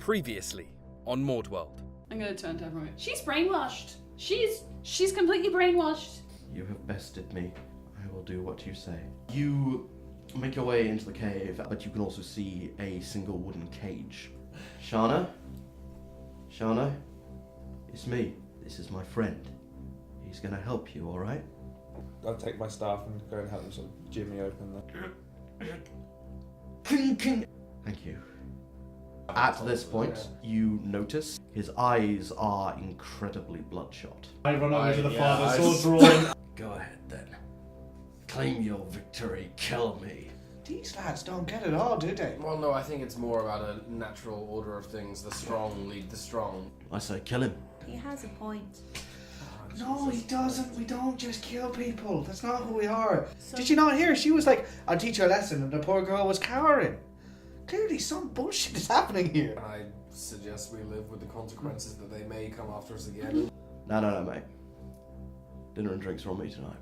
Previously on MaudeWorld. I'm gonna turn to everyone. She's brainwashed. She's completely brainwashed. You have bested me. I will do what you say. You make your way into the cave, but you can also see a single wooden cage. Shana? Shana? It's me. This is my friend. He's gonna help you, alright? I'll take my staff and go and help them sort of jimmy open the... Thank you. At this point, you notice his eyes are incredibly bloodshot. I run over to the father, sword drawing. Go ahead then. Claim your victory. Kill me. These lads don't get it all, do they? Well, no, I think it's more about a natural order of things. The strong lead the strong. I say kill him. He has a point. No, he doesn't. We don't just kill people. That's not who we are. So- Did you not hear? She was like, I'll teach her a lesson, and the poor girl was cowering. Clearly some bullshit is happening here. I suggest we live with the consequences that they may come after us again. No, mate. Dinner and drinks are on me tonight.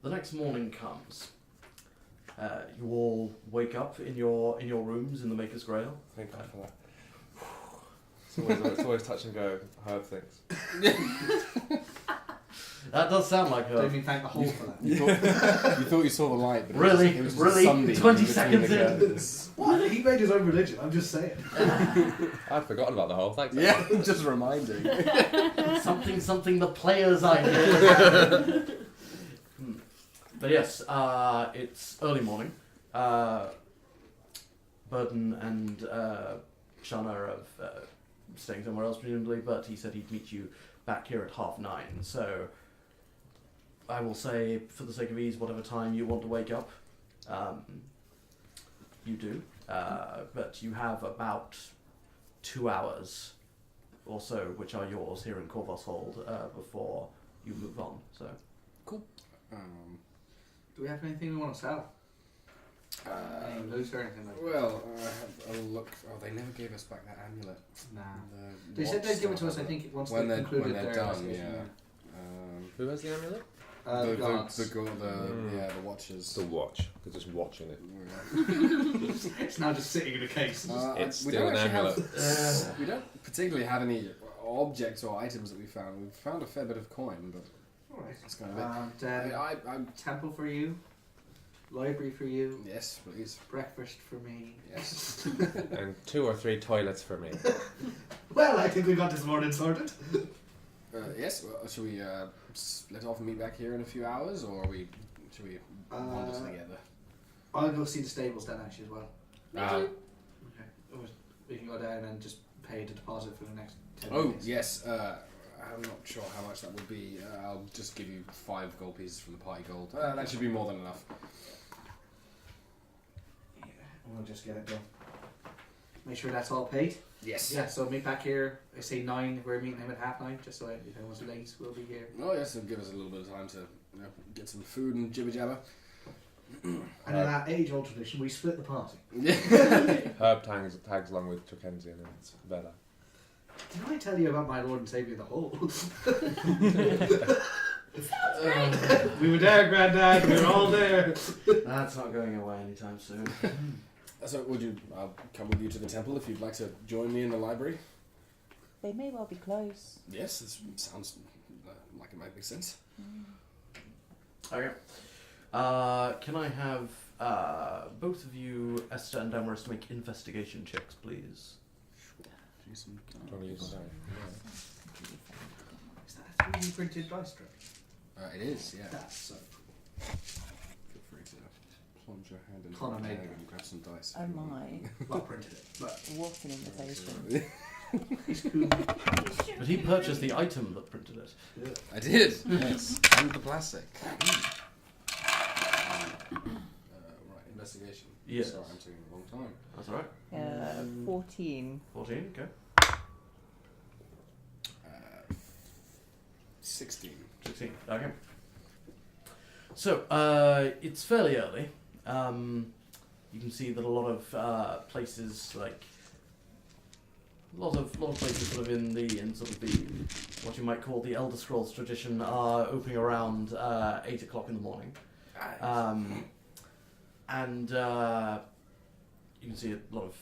The next morning comes. You all wake up in your rooms in the Maker's Grail. Thank God for that. It's always touch and go, herb things. That does sound like Don't her. even thank the hole for that. You thought you saw the light, but Really? it was just Really? sunbeam 20 between seconds the in? curtains. What? He made his own religion, I'm just saying. I'd forgotten about the hole, thanks. Yeah, just reminding. something the players idea. But yes, it's early morning. Berden and Shana are staying somewhere else presumably, but he said he'd meet you back here at 9:30. So I will say, for the sake of ease, whatever time you want to wake up, you do. But you have about 2 hours or so, which are yours here in Corvoshold, before you move on. So Do we have anything we want to sell? Anything loose or anything like that? Well, I'll look. Oh, they never gave us back that amulet. Nah. The They said watch they'd give it to still us, I have think, once when they they're concluded when they're their done. investigation, Who has the amulet? The gods. the watches. The watch. They're just watching it. It's now just sitting in a case. It's we still don't an actually amulet. have. We don't particularly have any objects or items that we found. We've found a fair bit of coin, but Alright. it's kind of it. And I'm temple for you, library for you, yes, please. breakfast for me. Yes. And 2 or 3 toilets for me. Well, I think we got this morning sorted. Yes. Well, should we split off and meet back here in a few hours, or should we wander together? I'll go see the stables then actually as well. Uh, Okay. We can go down and just pay the deposit for the next 10 Oh days. yes. I'm not sure how much that would be. I'll just give you 5 gold pieces from the party gold. That should be more than enough. Yeah, we'll just get it done. Make sure that's all paid. Yes. Yeah, so meet back here. I say 9. We're meeting him at 9:30, just so if anyone's late, we'll be here. Oh yes, it'll give us a little bit of time to get some food and jibber jabber. And in that age-old tradition, we split the party. Herb tags along with Turkensian and Vela. Did I tell you about my Lord and Saviour the Hole? We were there, Grandad. We were all there. that's not going away anytime soon. So I'll come with you to the temple if you'd like to join me in the library. They may well be close. Yes, this sounds like it might make sense. Okay. Can I have both of you, Ester and Damerus, make investigation checks, please? Don't use that. Is that a 3D printed dice tray? It is, yeah. That's so Feel free to plunge your hand into Can't the make bag that. and grab some dice. Oh my. well printed it. But What an invitation. he's cool. But he purchased the item that printed it. I did, yes. And the plastic. Right, investigation. Yes. Sorry, I'm taking a long time. That's alright. 14. 14, okay. 16. 16, okay. So, it's fairly early. You can see that a lot of places, like a lot of places, sort of in sort of the what you might call the Elder Scrolls tradition, are opening around 8 o'clock in the morning. And you can see a lot of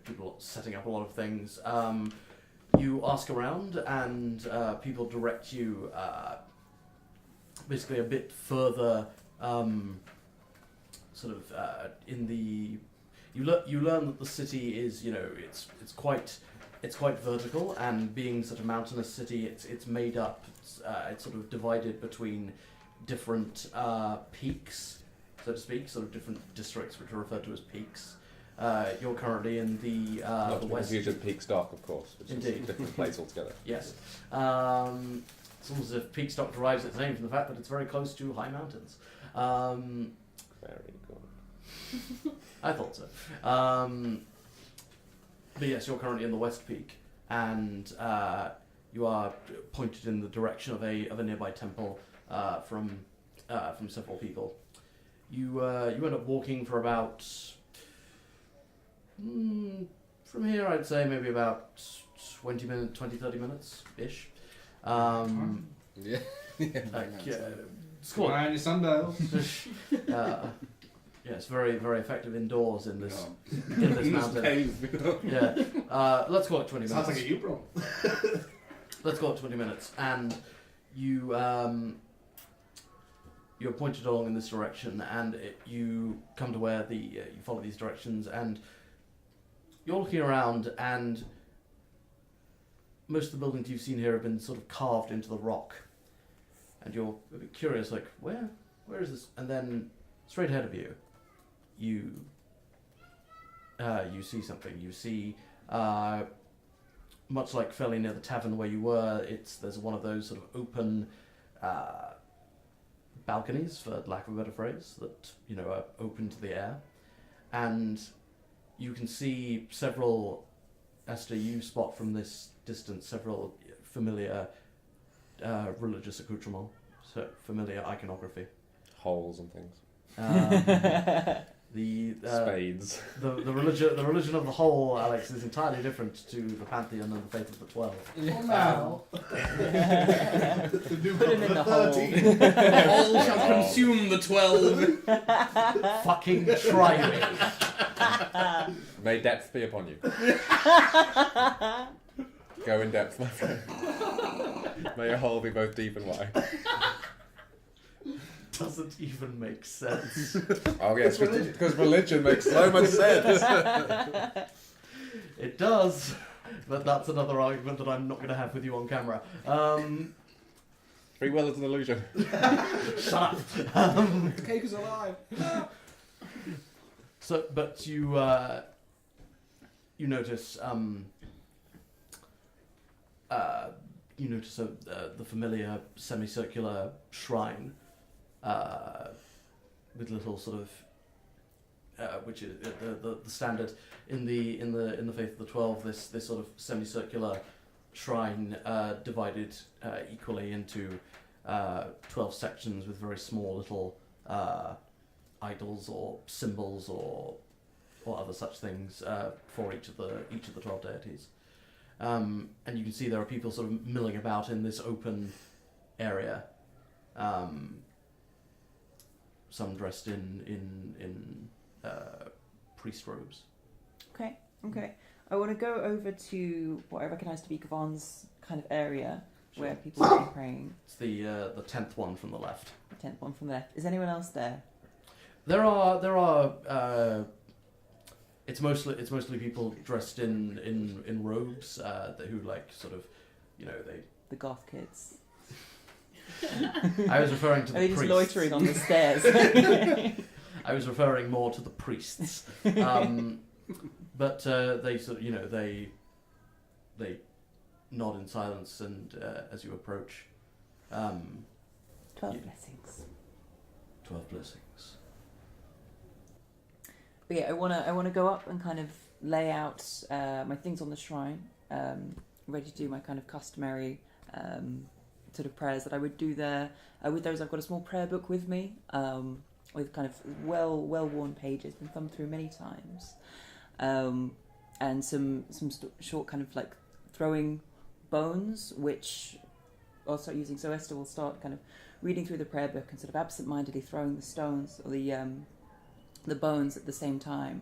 people setting up a lot of things. You ask around, and people direct you basically a bit further. In the you learn that the city is it's quite vertical, and being such a mountainous city, it's made up. It's sort of divided between different peaks, so to speak, sort of different districts which are referred to as peaks. You're currently in the west. Confusion Peak Dark, of course, which is a Indeed. different place altogether. Yes. It's almost as if Peakstock derives its name from the fact that it's very close to high mountains. Very cool. I thought so. But yes, you're currently in the West Peak, and you are pointed in the direction of a nearby temple from several people. You end up walking for about from here, I'd say maybe about 30 minutes ish. Yeah. Squad. Around your sundial. Yes, very, very effective indoors in this Oh. in this mountain. Yeah, let's call it 20 minutes. Sounds like a you problem. Let's call it 20 minutes, and you're pointed along in this direction, and you come to where you follow these directions, and you're looking around, and most of the buildings you've seen here have been sort of carved into the rock, and you're a bit curious, like where is this? And then straight ahead of you, you see something. You see, much like fairly near the tavern where you were, there's one of those sort of open balconies, for lack of a better phrase, that are open to the air, and you can see several. Ester, you spot from this distance several familiar religious accoutrements, so familiar iconography. Holes and things. The Spades. the religion of the whole, Alex, is entirely different to the pantheon and the faith of the 12. Now. Put him in the hole. All shall consume the 12. Fucking try me. May depth be upon you. Go in depth, my friend. May your hole be both deep and wide. Doesn't even make sense. Oh yes, because religion makes so much sense. It does, but that's another argument that I'm not going to have with you on camera. Free will is an illusion. Shut up. The cake is alive. So, but you notice the familiar semicircular shrine with little sort of which is the standard in the faith of the 12. This sort of semicircular shrine divided equally into 12 sections with very small little idols or symbols or other such things for each of the 12 deities. And you can see there are people sort of milling about in this open area. Some dressed in priest robes. Okay. I want to go over to what I recognise to be Gavon's kind of area where people are praying. It's the 10th one from the left. The 10th one from the left. Is anyone else there? There are. It's mostly people dressed in robes who like sort of, they. The goth kids. I was referring to Are the they just priests. loitering on the stairs? I was referring more to the priests. But they sort of, they nod in silence, and as you approach, 12 Yeah. blessings. 12 blessings. But yeah, I wanna go up and kind of lay out my things on the shrine, ready to do my kind of customary sort of prayers that I would do there. With those, I've got a small prayer book with me, with kind of well-worn pages, been thumbed through many times, and some short kind of like throwing bones, which I'll start using. So Ester will start kind of reading through the prayer book and sort of absent-mindedly throwing the stones or the bones at the same time,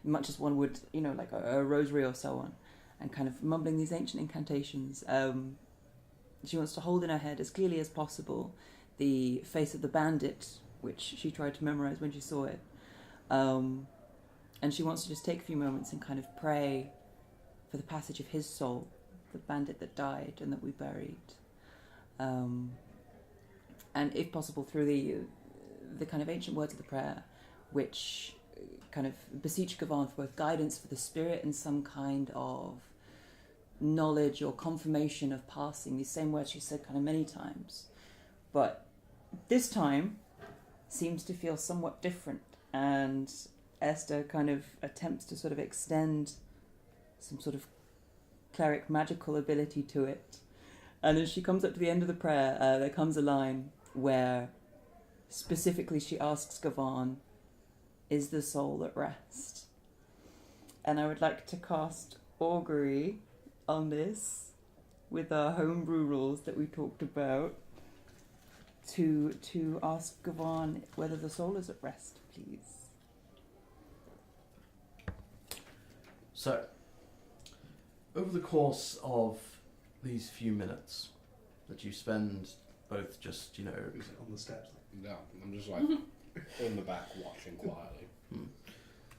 much as one would, like a rosary or so on, and kind of mumbling these ancient incantations. She wants to hold in her head as clearly as possible the face of the bandit, which she tried to memorize when she saw it. And she wants to just take a few moments and kind of pray for the passage of his soul, the bandit that died and that we buried. And if possible, through the kind of ancient words of the prayer, which kind of beseech Gavan for both guidance for the spirit and some kind of knowledge or confirmation of passing. These same words she said kind of many times. But this time seems to feel somewhat different, and Esther kind of attempts to sort of extend some sort of cleric magical ability to it. And as she comes up to the end of the prayer, there comes a line where specifically she asks Gavan, "Is the soul at rest?" And I would like to cast augury on this with our homebrew rules that we talked about to ask Gavan whether the soul is at rest, please. So, over the course of these few minutes that you spend both just, He's on the steps. No, I'm just like in the back watching quietly.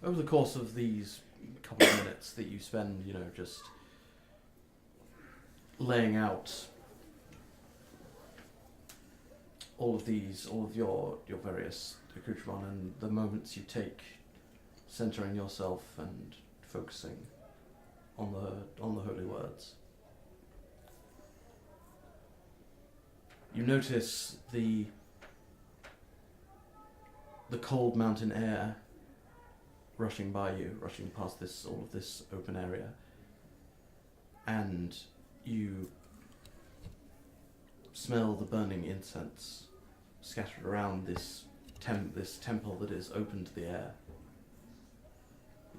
over the course of these couple of minutes that you spend, just laying out all of your various accoutrements, and the moments you take centering yourself and focusing on the holy words, you notice the cold mountain air rushing past all of this open area, and you smell the burning incense scattered around this temple that is open to the air.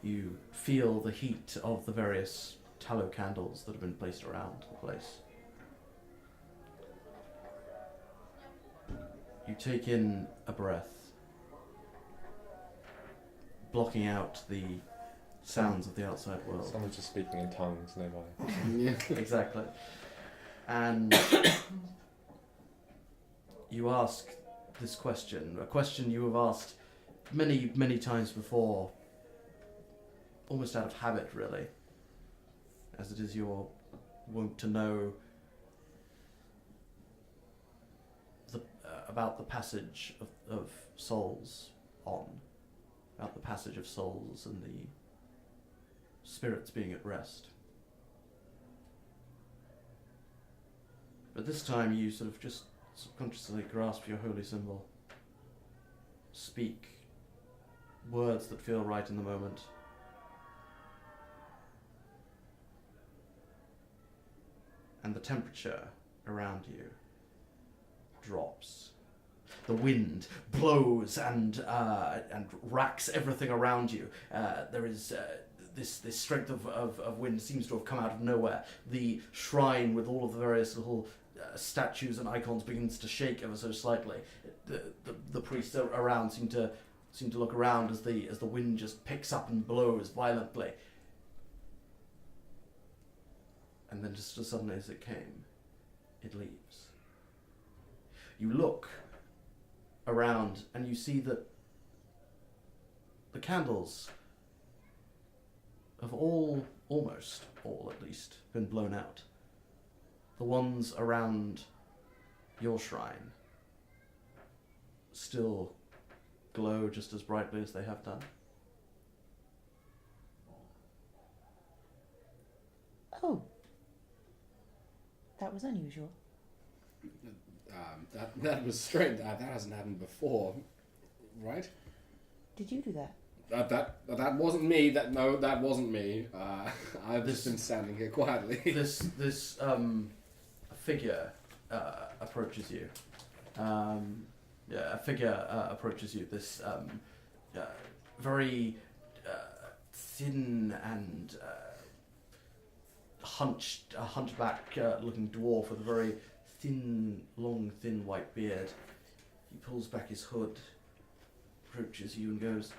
You feel the heat of the various tallow candles that have been placed around the place. You take in a breath, blocking out the sounds of the outside world. Someone's just speaking in tongues nearby. Yeah. Exactly. And you ask this question, a question you have asked many, many times before, almost out of habit, really, as it is your wont to know about the passage of souls on, about the passage of souls and the spirits being at rest. But this time you sort of just subconsciously grasp your holy symbol, speak words that feel right in the moment, and the temperature around you drops. The wind blows and racks everything around you. There is this strength of wind seems to have come out of nowhere. The shrine with all of the various little statues and icons begins to shake ever so slightly. The priests around seem to look around as the wind just picks up and blows violently. And then just as suddenly as it came, it leaves. You look around and you see that the candles have almost all at least, been blown out. The ones around your shrine still glow just as brightly as they have done? Oh. That was unusual. That was strange. That hasn't happened before, right? Did you do that? That wasn't me. That wasn't me. I've just been standing here quietly. This figure approaches you. A figure approaches you. This very thin and hunchback looking dwarf with a very long, thin white beard. He pulls back his hood, approaches you and goes,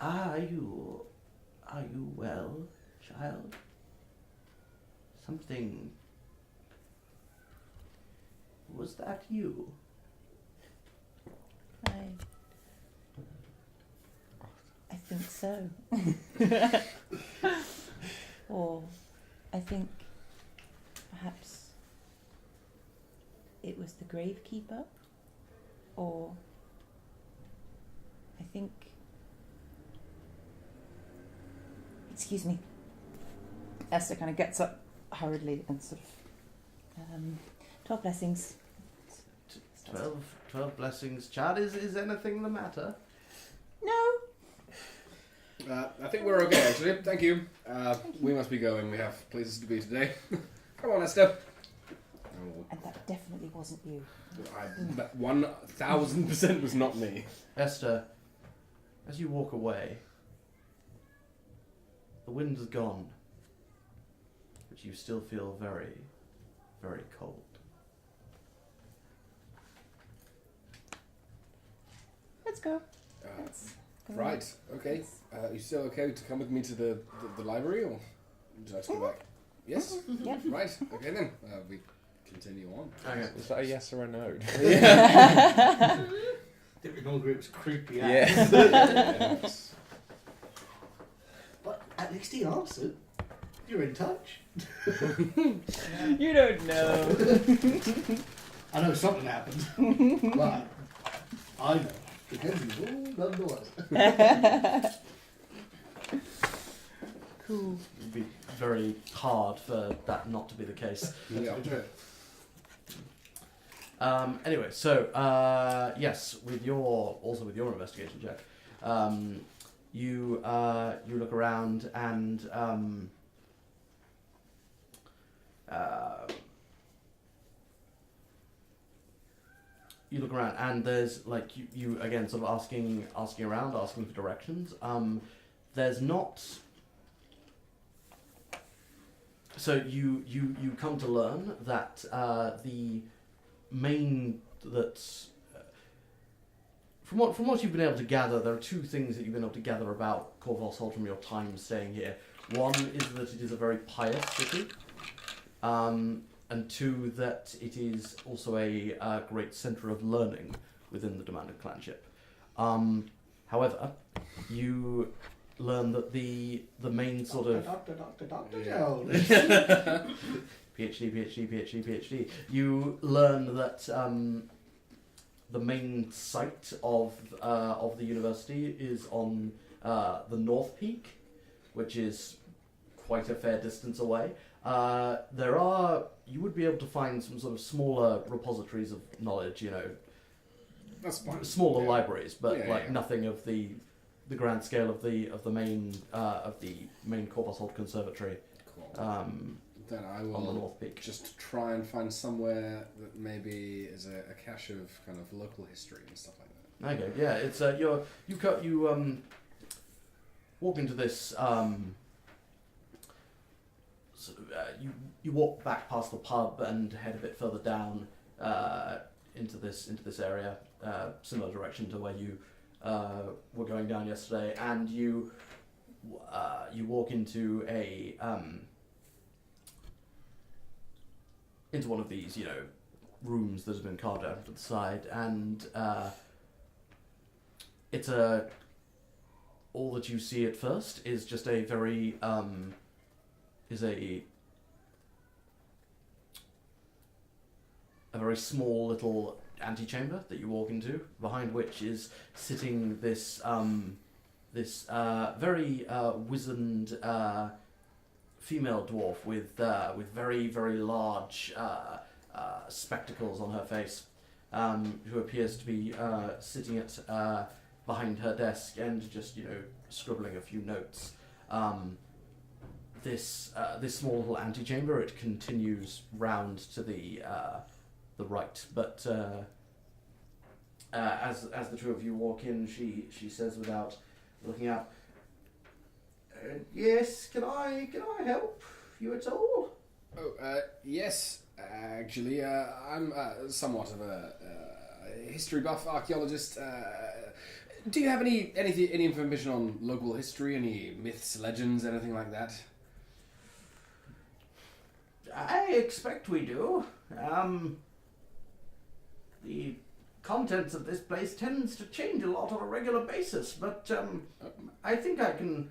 Are you well, child? Something... Was that you? I think so. Or I think perhaps it was the gravekeeper, or I think... Excuse me. Esther kind of gets up hurriedly and sort of... 12 blessings. 12 blessings, child. Is anything the matter? No. I think we're okay, actually. Thank you. We must be going. We have places to be today. Come on, Esther. And that definitely wasn't you. That 1000% was not me. Esther, as you walk away, the wind is gone, but you still feel very, very cold. Let's go. Right, okay. You still okay to come with me to the library, or would you like to go back? Yes? Yeah. Right, okay then. We continue on. Okay. Is that a yes or a no? Typical group's creepy Yeah. ass. But at least he answered. You're in touch. You don't know. I know something happened. But I know. Mackenzie's all nonetheless. Cool. It'd be very hard for that not to be the case. Yeah. Anyway, so yes, with your investigation check, you look around and there's like you again sort of asking around, asking for directions. There's not. So you come to learn that the main from what you've been able to gather, there are two things that you've been able to gather about Corvoshold from your time staying here. One is that it is a very pious city, and two, that it is also a great centre of learning within the demanded clanship. However, you learn that the main sort of PhD. You learn that the main site of the university is on the North Peak, which is quite a fair distance away. You would be able to find some sort of smaller repositories of knowledge, That's fine. smaller libraries, but Yeah. nothing of the grand scale of the main Corvoshold Conservatory. Cool. Then I on the will North Peak. just try and find somewhere that maybe is a cache of kind of local history and stuff like that. Okay, yeah, it's you walk into this you walk back past the pub and head a bit further down into this area, similar direction to where you were going down yesterday, and you walk into into one of these rooms that has been carved out to the side, and it's all that you see at first is just a very a very small little antechamber that you walk into, behind which is sitting this very wizened female dwarf with very, very large spectacles on her face, who appears to be sitting at behind her desk and just scribbling a few notes. This small little antechamber, it continues round to the right, but as the two of you walk in, she says without looking up, "Yes, can I help you at all?" Oh, yes. Actually, I'm somewhat of a history buff archaeologist. Do you have any information on local history? Any myths, legends, anything like that? I expect we do. The contents of this place tends to change a lot on a regular basis, but I think I can.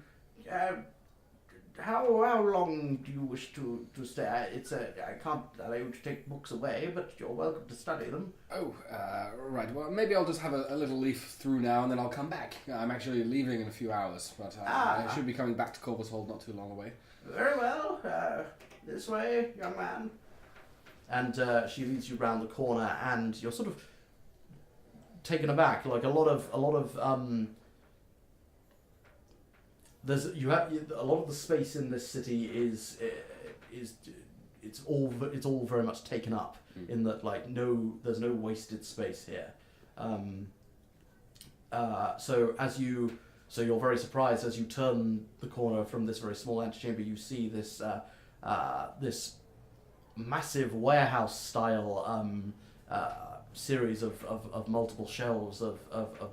How long do you wish to stay? I can't allow you to take books away, but you're welcome to study them. Oh, right. Well, maybe I'll just have a little leaf through now, and then I'll come back. I'm actually leaving in a few hours, but I should be coming back to Corvoshold not too long away. Very well. This way, young man. And she leads you round the corner, and you're sort of taken aback. Like a lot of there's a lot of the space in this city is it's all very much taken up. In that, like, there's no wasted space here. So you're very surprised as you turn the corner from this very small antechamber. You see this this massive warehouse style series of multiple shelves of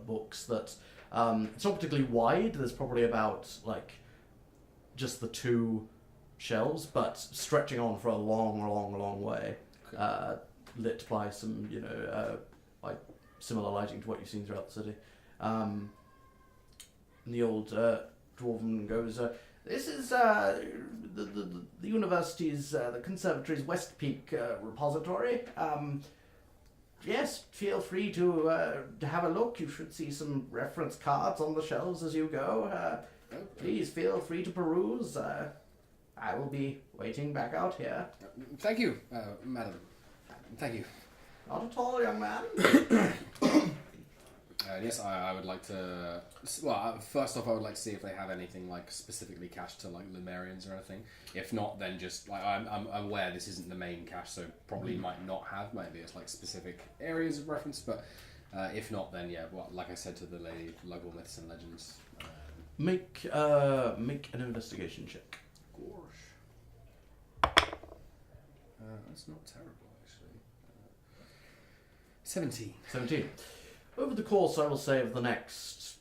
books that. It's not particularly wide. There's probably about just the two shelves, but stretching on for a long way. Lit by some similar lighting to what you've seen throughout the city. And the old dwarven goes, "This is the university's, the conservatory's West Peak repository. Yes, feel free to have a look. You should see some reference cards on the shelves as you go. Please feel free to peruse. I will be waiting back out here." Thank you, madam. Thank you. Not at all, young man. Yes, I would like to. Well, first off, I would like to see if they have anything specifically cached to Lemurians or anything. If not, then just I'm aware this isn't the main cache, so probably might not have. Maybe it's specific areas of reference, but if not, then yeah. Well, like I said to the lady, local myths and legends. Make an investigation check. Gosh, that's not terrible actually. 17. 17. Over the course, I will say, of the next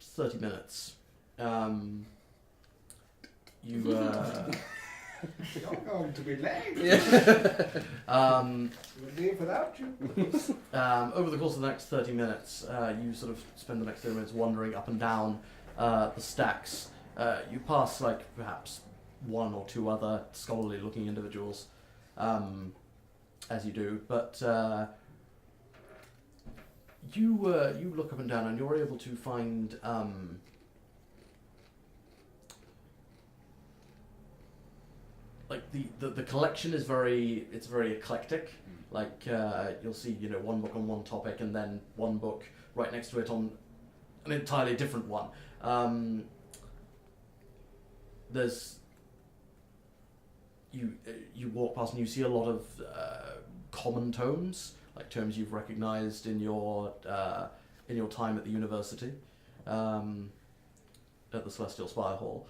30 minutes, you... You're going to be late. We'll leave without you. Over the course of the next 30 minutes, you sort of spend the next 30 minutes wandering up and down the stacks. You pass, perhaps one or two other scholarly-looking individuals, as you do, but... You look up and down, and you're able to find the collection is very eclectic. You'll see one book on one topic, and then one book right next to it on an entirely different one. There's you walk past and you see a lot of common tomes. Terms you've recognised in your time at the university, at the Celestial Spire Hall.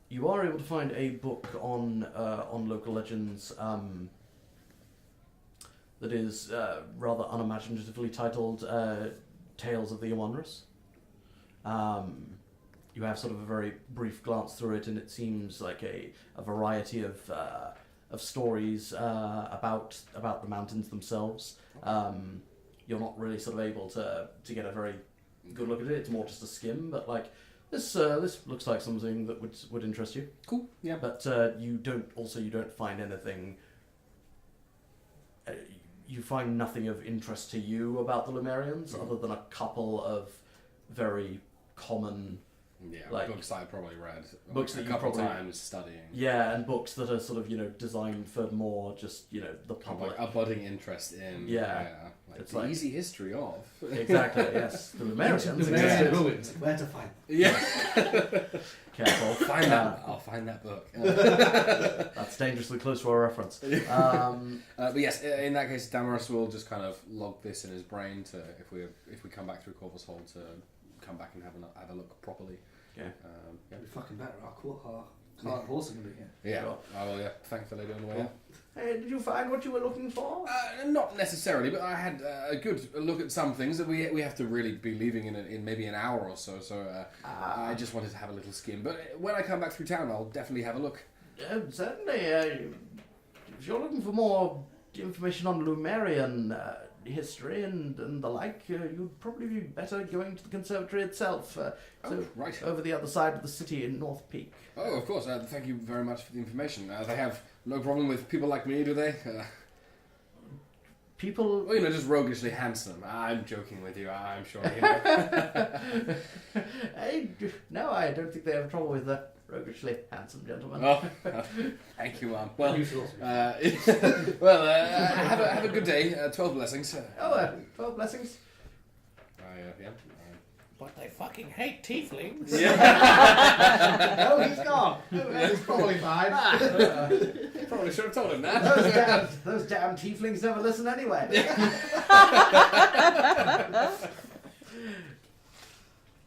You are able to find a book on local legends that is rather unimaginatively titled "Tales of the Omens." You have sort of a very brief glance through it, and it seems like a variety of stories about the mountains themselves. You're not really sort of able to get a very good look at it. It's more just a skim, but This looks like something that would interest you. Cool. Yeah. But you don't find anything. You find nothing of interest to you about the Lemurians, other than a couple of very common. Yeah, like, books I probably read. Books a that you couple probably- times studying. Yeah, and books that are sort of designed for more just the public. Like a budding interest in. Yeah. Like It's the like- easy history of. Exactly. Yes, the Lemurians. The existed. ruins. Where to find? Yeah. Careful. Find that. I'll find that book. That's dangerously close to our reference. But yes, in that case, Damerus will just kind of log this in his brain to if we come back through Corvoshold to come back and have a look properly. Yeah. Yeah. It'd be fucking better. Oh, cool. Can't wholesome in here. Yeah. Sure. Oh, well, yeah. Thankfully, on the way up. Hey, did you find what you were looking for? Not necessarily, but I had a good look at some things that we have to really be leaving in maybe an hour or so. So I just wanted to have a little skim. But when I come back through town, I'll definitely have a look. Certainly. If you're looking for more information on Lumerian history and the like, you'd probably be better going to the conservatory itself. Right. Over the other side of the city in North Peak. Oh, of course. Thank you very much for the information. They have no problem with people like me, do they? People... Well, just roguishly handsome. I'm joking with you, I'm sure. No, I don't think they have trouble with roguishly handsome gentlemen. Oh, thank you, Well, You should also be. have a good day. 12 blessings. 12 blessings. Yeah. But they fucking hate tieflings. Oh, he's gone. He's probably fine. Probably should have told him that. Those damn tieflings never listen anyway.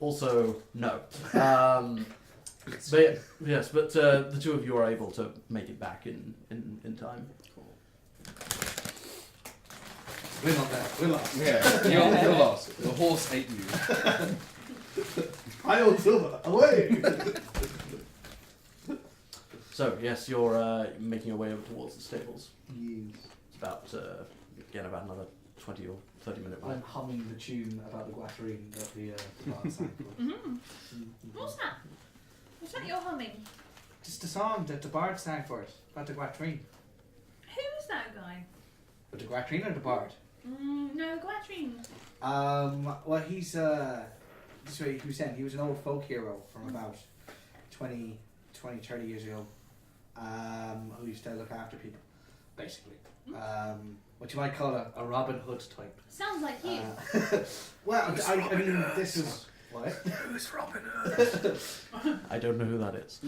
Also, no. But yes, but the two of you are able to make it back in time. We're not there. We're lost. Yeah, you're lost. The horse ate you. I own silver. Away. So yes, you're making your way over towards the stables. Yes. It's about about another 20 or 30 minute I'm ride. humming the tune about the Guattering that the bard sang for. What's that? What's that you're humming? Just a song that the bard sang for us about the Guattering. Who's that guy? But the Guattering or the bard? No, Guatrine. Well, he's this way he was saying he was an old folk hero from about 20, 30 years ago, who used to look after people, basically. What you might call a Robin Hood type. Sounds like you. Well, I mean, this is what? Who's Robin Hood? I don't know who that is.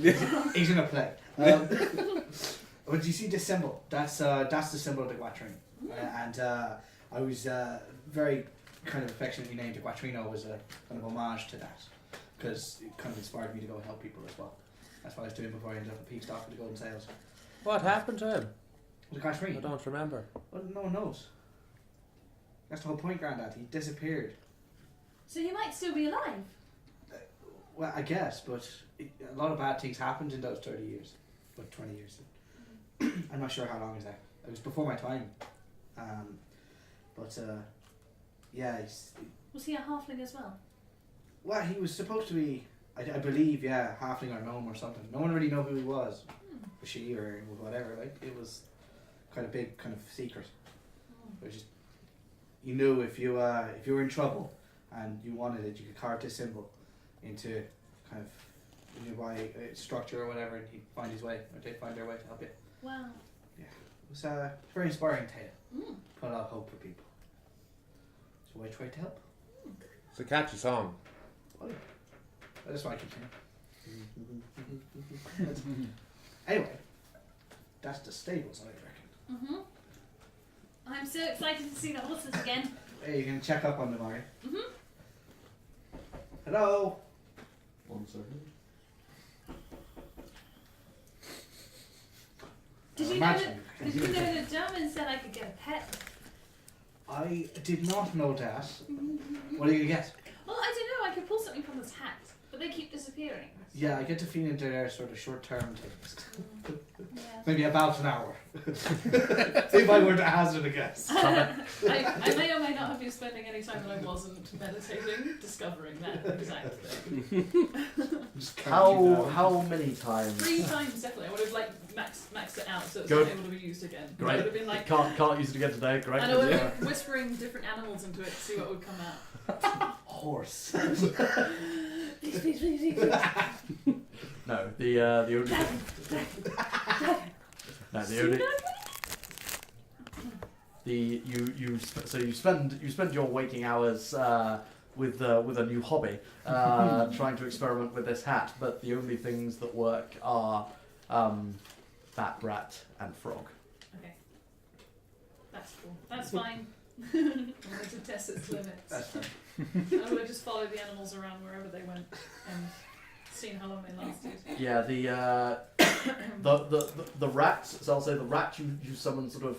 He's in a play. But you see this symbol? That's the symbol of the Guattering, and I was very kind of affectionately named the Guattrino as a kind of homage to that, because it kind of inspired me to go and help people as well. That's what I was doing before I ended up at Peak Stock with the Golden Sails. What happened to him? The Guattrine? I don't remember. Well, no one knows. That's the whole point, Grandad. He disappeared. So he might still be alive. Well, I guess, but a lot of bad things happened in those 30 years. But 20 years. I'm not sure how long is that. It was before my time. Yeah. Was he a halfling as well? Well, he was supposed to be, I believe, yeah, halfling or gnome or something. No one really knew who he was. Or she or whatever. Like, it was quite a big kind of secret. It was just, you knew if you were in trouble and you wanted it, you could carve this symbol into kind of a nearby structure or whatever, and he'd find his way, or they'd find their way to help you. Wow. It was a very inspiring tale. Mm. Put a lot of hope for people. So I tried to help. It's a catchy song. That's why I keep saying. Anyway, that's the stables, I reckon. I'm so excited to see the horses again. Hey, you can check up on them, are you? Mhm. Hello? 1 second. Did you know that German said I could get a pet? I did not know that. What are you going to get? Well, I don't know. I could pull something from this hat, but they keep disappearing. Yeah, I get the feeling they're sort of short-term things. Yeah. Maybe about an hour. If I were to hazard a guess. I may or may not have been spending any time that I wasn't meditating, discovering that exact thing. Just counting down. How many times? 3 times definitely. I would have like maxed it out so it's Good. not able to be used again. I Great. would have been like, Can't use it again today. Great. and I would have been whispering different animals into it to see what would come out. Horse. Please, please, please, please. No, the only. No, the only. You spend your waking hours with a new hobby, trying to experiment with this hat. But the only things that work are bat, rat, and frog. Okay. That's cool. That's fine. I wanted to test its limits. That's fine. I would have just followed the animals around wherever they went and seen how long they lasted. Yeah, the rat. So I'll say the rat you summon sort of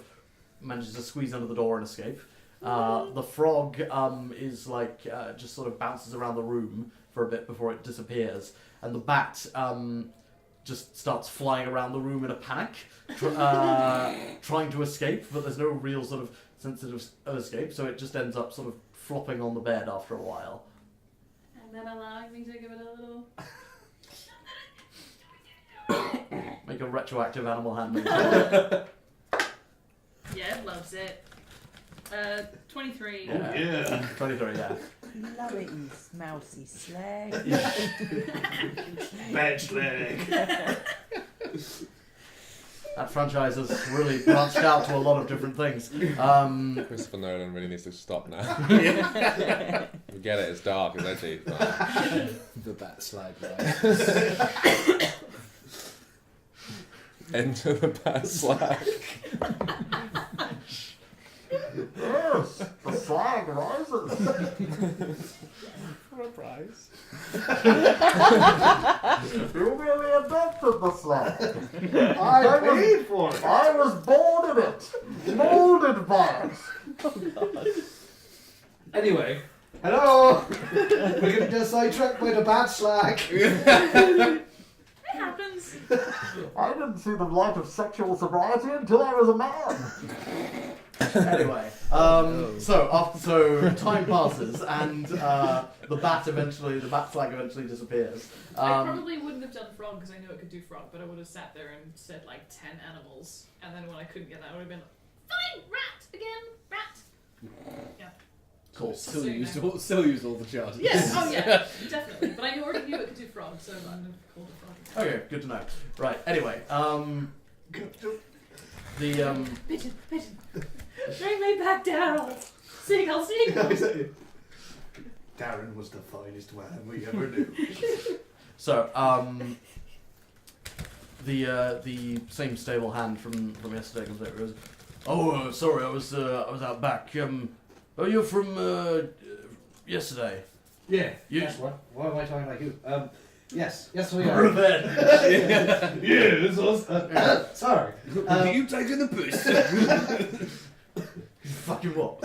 manages to squeeze under the door and escape. The frog is like just sort of bounces around the room for a bit before it disappears, and the bat just starts flying around the room in a panic, trying to escape, but there's no real sort of sense of escape, so it just ends up sort of flopping on the bed after a while. And then allowing me to give it a little... Make a retroactive animal handling. Yeah, it loves it. 23. Yeah. Yeah. 23, yeah. Love it, you mousy slag. Bench leg. That franchise has really branched out to a lot of different things. Christopher Nolan really needs to stop now. We get it, it's dark, it's edgy. But... The bat slag rise. Enter the bat slag. Yes, the slag rises. For a prize. You really adopted the slag. I paid for it. I was born in it, molded by it. Anyway, hello. We're going to get sidetracked by the bat slag. It happens. I didn't see the light of sexual sobriety until I was a man. Anyway, so time passes and the bat slag eventually disappears. I probably wouldn't have done frog because I knew it could do frog, but I would have sat there and said like 10 animals, and then when I couldn't get that, I would have been fine, rat again, rat. Yeah. Cool. Still So used now- all the charges. Yes. Oh yeah. Definitely. But I already knew it could do frog, so I wouldn't have called it frog. Okay, good to know. Right. Anyway, the Pigeon, pigeon. Bring me back down. Seagull, seagull. Darren was the finest man we ever knew. So, the same stable hand from yesterday comes over. Goes, "Oh, sorry, I was out back. Oh, you're from yesterday. Yeah. You- Yes. What? Why am I talking like you? Yes. Yes, we are. Revenge. Yes. Us. Sorry. You taking the piss? Fucking what?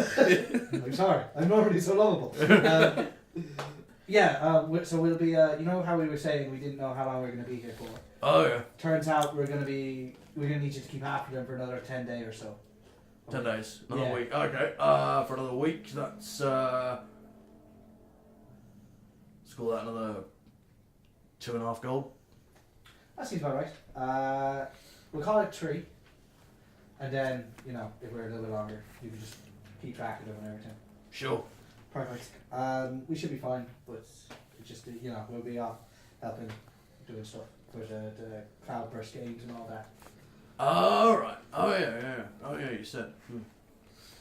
I'm sorry. I'm normally so lovable. So we'll be. You know how we were saying we didn't know how long we we're going to be here for. Oh yeah, Turns out we're going to need you to keep after them for another 10 days or so. 10 days, another Yeah. week. Okay, for another week. That's let's call that another 2.5 gold. That seems about right. We'll call it 3. And then, if we're a little bit longer, you can just keep track of them and everything. Sure. Perfect. We should be fine, but it's just, we'll be off helping doing stuff for the cloudburst games and all that. All right. Oh yeah. Oh yeah. You said.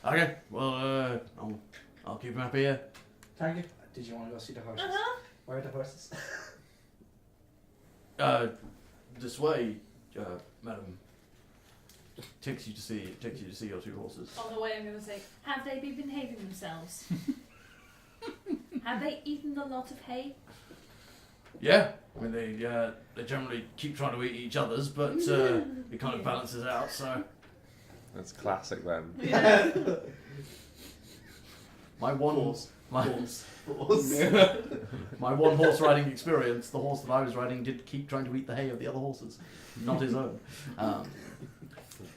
Okay. Well, I'll keep him happy here. Thank you. Did you want to go see the horses? Where are the horses? This way, madam. Takes you to see your 2 horses. On the way, I'm going to say, have they been behaving themselves? Have they eaten a lot of hay? Yeah. I mean, they generally keep trying to eat each other's, but it kind of balances out. So. That's classic then. Yeah. my one Horse. my Horse. my one horse riding experience, the horse that I was riding did keep trying to eat the hay of the other horses, not his own.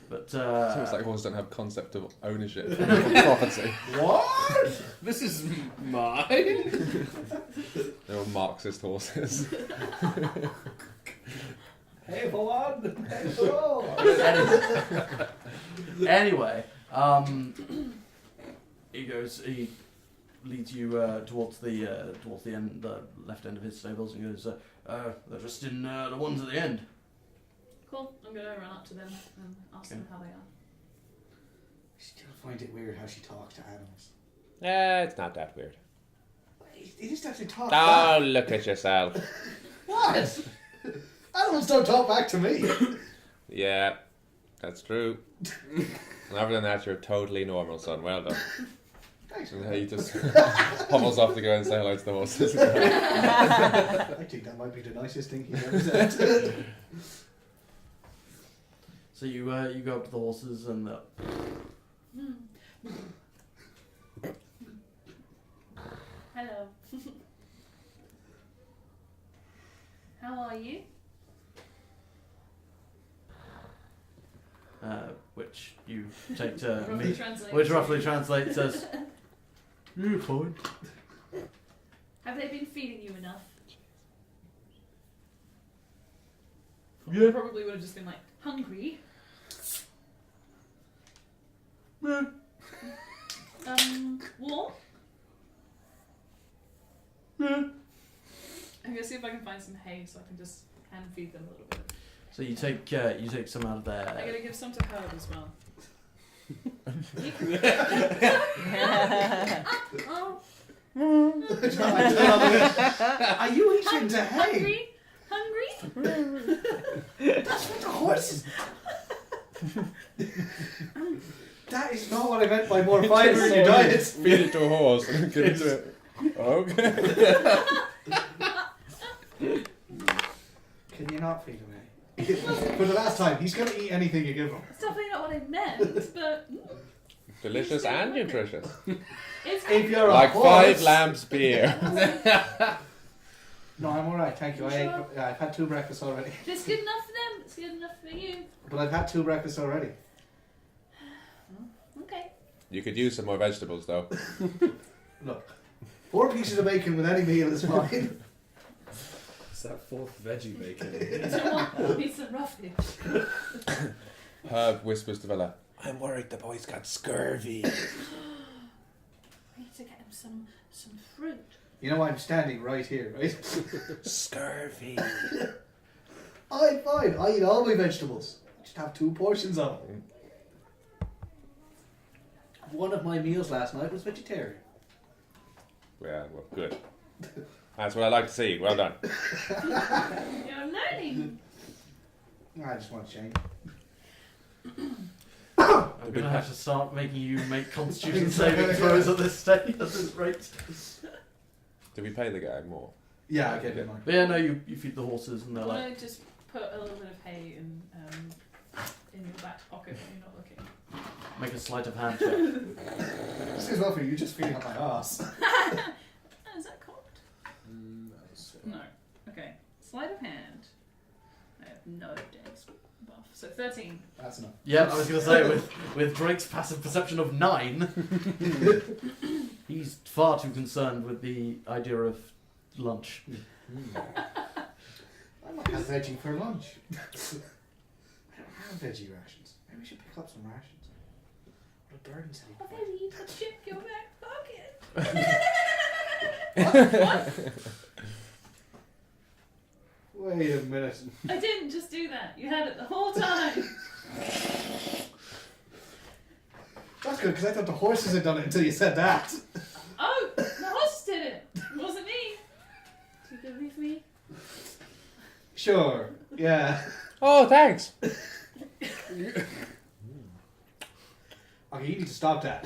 But It's almost like horses don't have concept of ownership of property. what? This is mine. They're all Marxist horses. Hey, for one. Hey, for all. Anyway, he leads you towards the end, the left end of his stables, and goes, they're just in the ones at the end. Cool. I'm gonna run up to them and ask them how they are. I still find it weird how she talks to animals. It's not that weird. He just actually talks Oh, back. look at yourself. What? Animals don't talk back to me. Yeah, that's true. And other than that, you're totally normal, son. Well done. Thanks. And he just hobbles off to go and say hello to the horses. I think that might be the nicest thing he's ever said. So you go up to the horses and Hello. How are you? which you take to Roughly me, translate. which roughly translates as you're fine. Have they been feeding you enough? Yeah. Probably would have just been like, hungry. Yeah. Warm? Yeah. I'm gonna see if I can find some hay so I can just hand feed them a little bit. So you take some out of there. I'm gonna give some to Herb as well. Are you eating the hay? Hungry? That's what the horses. That is not what I meant by more fibre in your diet. Feed it to a horse and give it to it. Okay. Can you not feed him hay? For the last time, he's going to eat anything you give him. That's definitely not what I meant, but Delicious and nutritious. it's If you're Like a horse. 5 lamps beer. No, I'm alright, thank you. Sure. I've had 2 breakfasts already. it's good enough for them. It's good enough for you. But I've had 2 breakfasts already. Okay. You could use some more vegetables though. Look, 4 pieces of bacon with any meal is fine. It's that 4th veggie bacon. Do you want a piece of roughage? Herb whispers to Vela, I'm worried the boy's got scurvy. We need to get him some fruit. You know I'm standing right here, right? Scurvy. I'm fine. I eat all my vegetables. I just have 2 portions of them. One of my meals last night was vegetarian. Yeah, well, good. That's what I like to see. Well done. You're learning. I just want to change. I'm gonna have to start making you make Constitution saving throws at this stage, at this rate. Do we pay the guy more? Yeah, I get it. But yeah, no, you feed the horses and I they're want like, to just put a little bit of hay in your back pocket when you're not looking. make a sleight of hand check. This is lovely. You just feeding on my ass. Oh, is that called? No. Okay. Sleight of hand. I have no dex buff. So 13. That's enough. Yeah, I was gonna say with Drake's passive perception of 9, he's far too concerned with the idea of lunch. I might have veggie for lunch. I don't have veggie rations. Maybe we should pick up some rations. What did Berden say? Oh, baby, you can check your back pocket. What? Wait a minute. I didn't just do that. You had it the whole time. That's good, because I thought the horses had done it until you said that. Oh, the horse did it. It wasn't me. Do you believe me? Sure. Yeah. Oh, thanks. Okay, you need to stop that.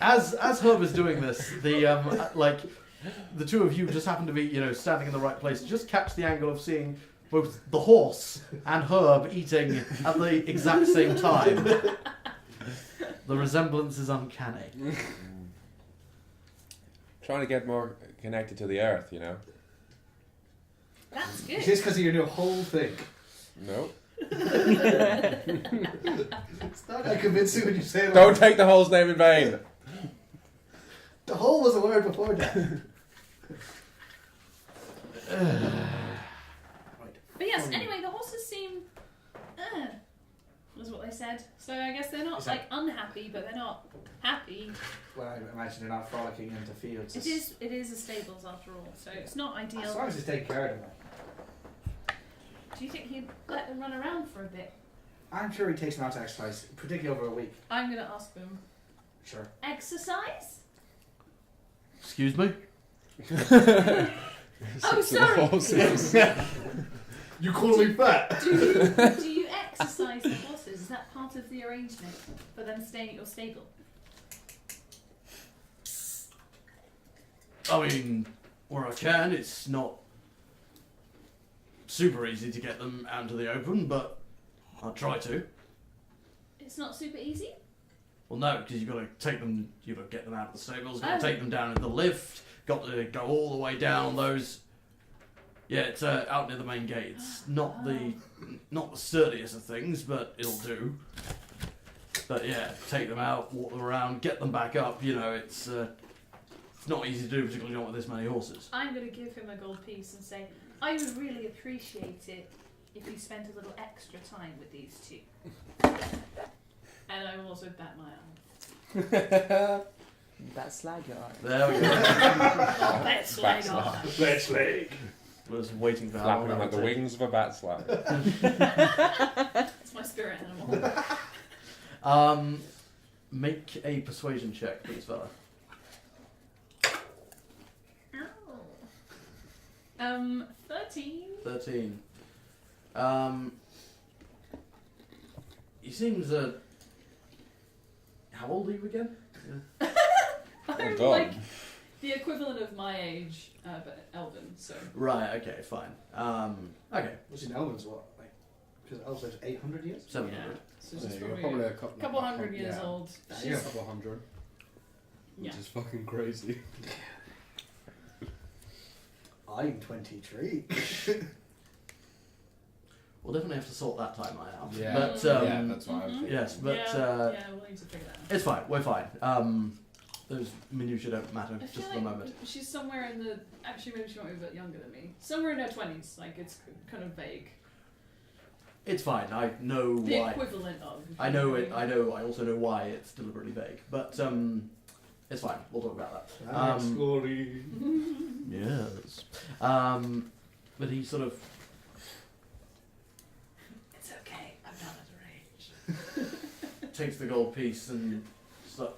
As Herb is doing this, the two of you just happen to be, standing in the right place. Just catch the angle of seeing both the horse and Herb eating at the exact same time. The resemblance is uncanny. Trying to get more connected to the earth, you know? That's Is good. this because of your new whole thing? No. It's not that convincing when you say it. Don't take the hole's name in vain. The whole was a word before that. But yes, anyway, the horses seem... was what they said. So I guess they're not, Is that- like, unhappy, but they're not happy. Well, I imagine they're not frolicking into fields. It is a stables after all, so it's not As ideal. long as he's taking care of them. Do you think he'd let them run around for a bit? I'm sure he takes them out to exercise, particularly over a week. I'm going to ask them. Sure. Exercise? Excuse me? Oh, sorry. You call me fat? Do you exercise the horses? Is that part of the arrangement for them staying at your stable? I mean, where I can, it's not super easy to get them out into the open, but I'll try to. It's not super easy? Well, no, because you've got to take them, you've got to get them out of the stables, got Oh. to take them down in the lift, got to go all the way down on those. Yeah, it's out near the main gate. It's not the sturdiest of things, but it'll do. But yeah, take them out, walk them around, get them back up. You know, it's not easy to do, particularly not with this many horses. I'm going to give him a gold piece and say, I would really appreciate it if you spent a little extra time with these two. And I will also bat my arm. That slag your eye. There we go. Oh, that's like Let's leg. I was waiting for how long Flapping that like the would take. wings of a bat slap. It's my spirit animal. Make a persuasion check, please, fella. 13. 13. He seems how old are you again? I'm done. like the equivalent of my age, but elven, so. Right. Okay. Fine. Okay. Which in Elven's what? Like, because Elves lives 800 years? 700. Yeah. So So she's you're probably, probably a a couple, couple hundred years yeah. old. Yeah. A She's, couple hundred. Which Yeah. is fucking crazy. I'm 23. We'll definitely have to sort that timeline out. Yeah. But Yeah, that's what I was Mhm. thinking. yes, but yeah, we'll need to figure that out. it's fine. We're fine. Those minutiae don't matter I just feel for the like moment. she's somewhere in the. Actually, maybe she might be a bit younger than me. Somewhere in her 20s. Like, it's kind of vague. It's fine. I know The why. equivalent of. I know it. I know. I also know why it's deliberately vague. But it's fine. We'll talk about that. Glory. Yes. But he sort of It's okay, I'm not at her age. takes the gold piece and just like,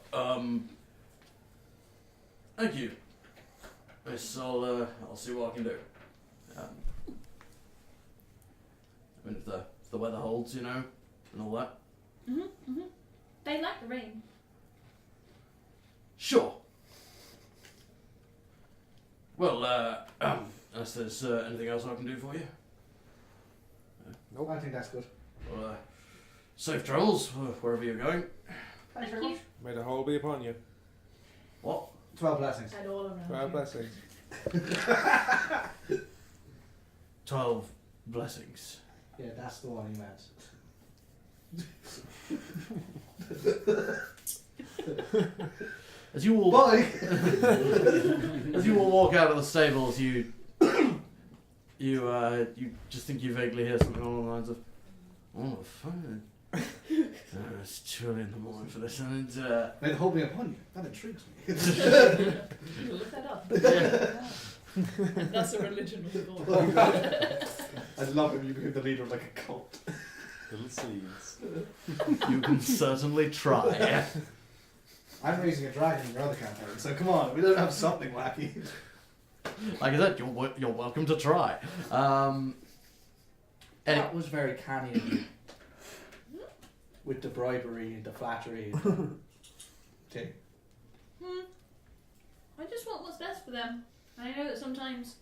thank you. Yes, I'll see what I can do. I mean, if the weather holds, you know, and all that. They like the rain. Sure. Well, unless there's anything else I can do for you. I think that's good. Well, safe travels wherever you're going. Thanks Thank very you. much. May the whole be upon you. What? 12 blessings. And all around. 12 you. blessings. 12 blessings. Yeah, that's the one he meant. As you all Bye! as you all walk out of the stables, you just think you vaguely hear something along the lines of, "Oh, fine. It's too early in the morning for this." And May the whole be upon you. That intrigues me. You look that up. yeah. That's a religion of the board. I'd love if you became the leader of like a cult. Little seeds. You can certainly try. I'm raising a dragon in your other campaign, so come on, we don't have something wacky. Like I said, you're welcome to try. That was very canny of you. With the bribery, the flattery. thing. I just want what's best for them. And I know that sometimes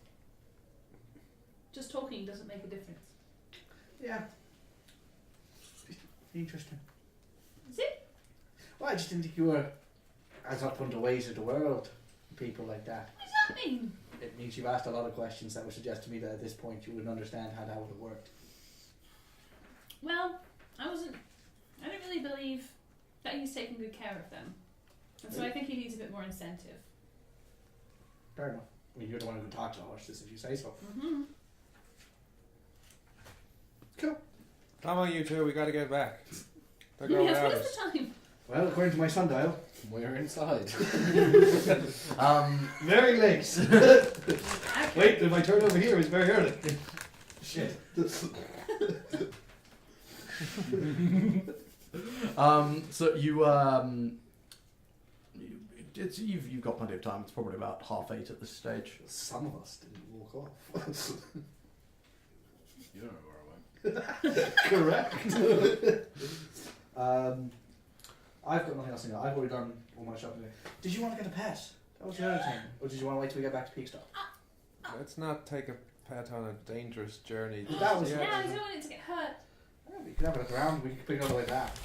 just talking doesn't make a difference. Yeah. Interesting. Is it? Well, I just didn't think you were as up on the ways of the world. People like that. What does that mean? It means you've asked a lot of questions that would suggest to me that at this point you wouldn't understand how that would have worked. Well, I don't really believe that he's taking good care of them. And so I think he needs a bit more incentive. Fair enough. I mean, you're the one who can talk so much, just if you say so. Mm-hmm. Cool. Come on, you two, we gotta get back. They're Yes, going what out. is the time? Well, according to my sundial, We're inside. very late. Wait, if I turn over here, it's very early. Shit. So you've got plenty of time. It's probably about 8:30 at this stage. Some of us didn't walk off. You don't know where I went. Correct. I've got nothing else to do. I've already done all my shopping. Did you want to get a pet? That was the other thing. Or did you want to wait till we get back to Peakstop? Let's not take a pet on a dangerous journey. That was Yeah, I don't want it to get hurt. Yeah, we could have it at the round. We could pick it on the way back.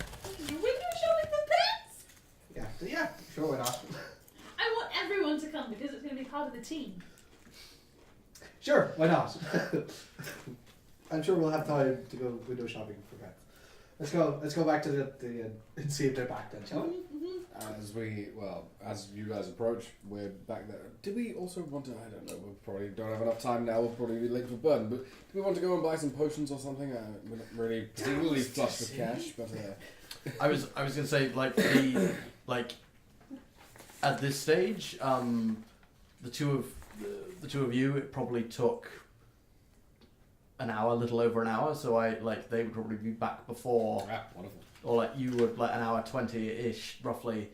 Window shopping for pets? Yeah, sure, why not? I want everyone to come because it's going to be part of the team. Sure, why not? I'm sure we'll have time to go window shopping for pets. Let's go back to the and see if they're back then, shall we? As you guys approach, we're back there. Did we also want to, I don't know, we probably don't have enough time now, we'll probably be late for Berden, but do we want to go and buy some potions or something? We're not really particularly flush with cash, but... I was gonna say at this stage, the two of you, it probably took an hour, a little over an hour. So they would probably be back before, wonderful. or you would an hour 20-ish roughly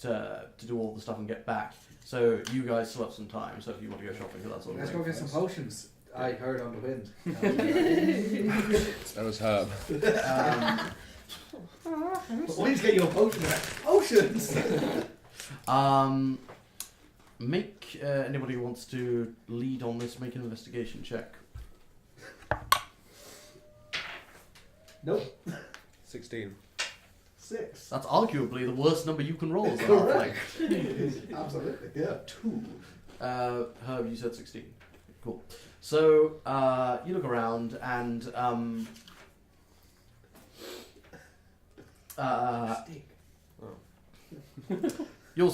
to do all the stuff and get back. So you guys still have some time. So if you want to go shopping for that sort of Let's thing, go get some potions. I heard on the wind. That was Herb. Please get your potion back. Potions! Make anybody who wants to lead on this, make an investigation check. Nope. 16. 6. That's arguably the worst number you can roll as a Correct. halfling. Absolutely, yeah. 2. Herb, you said 16. Cool. So you look around and you're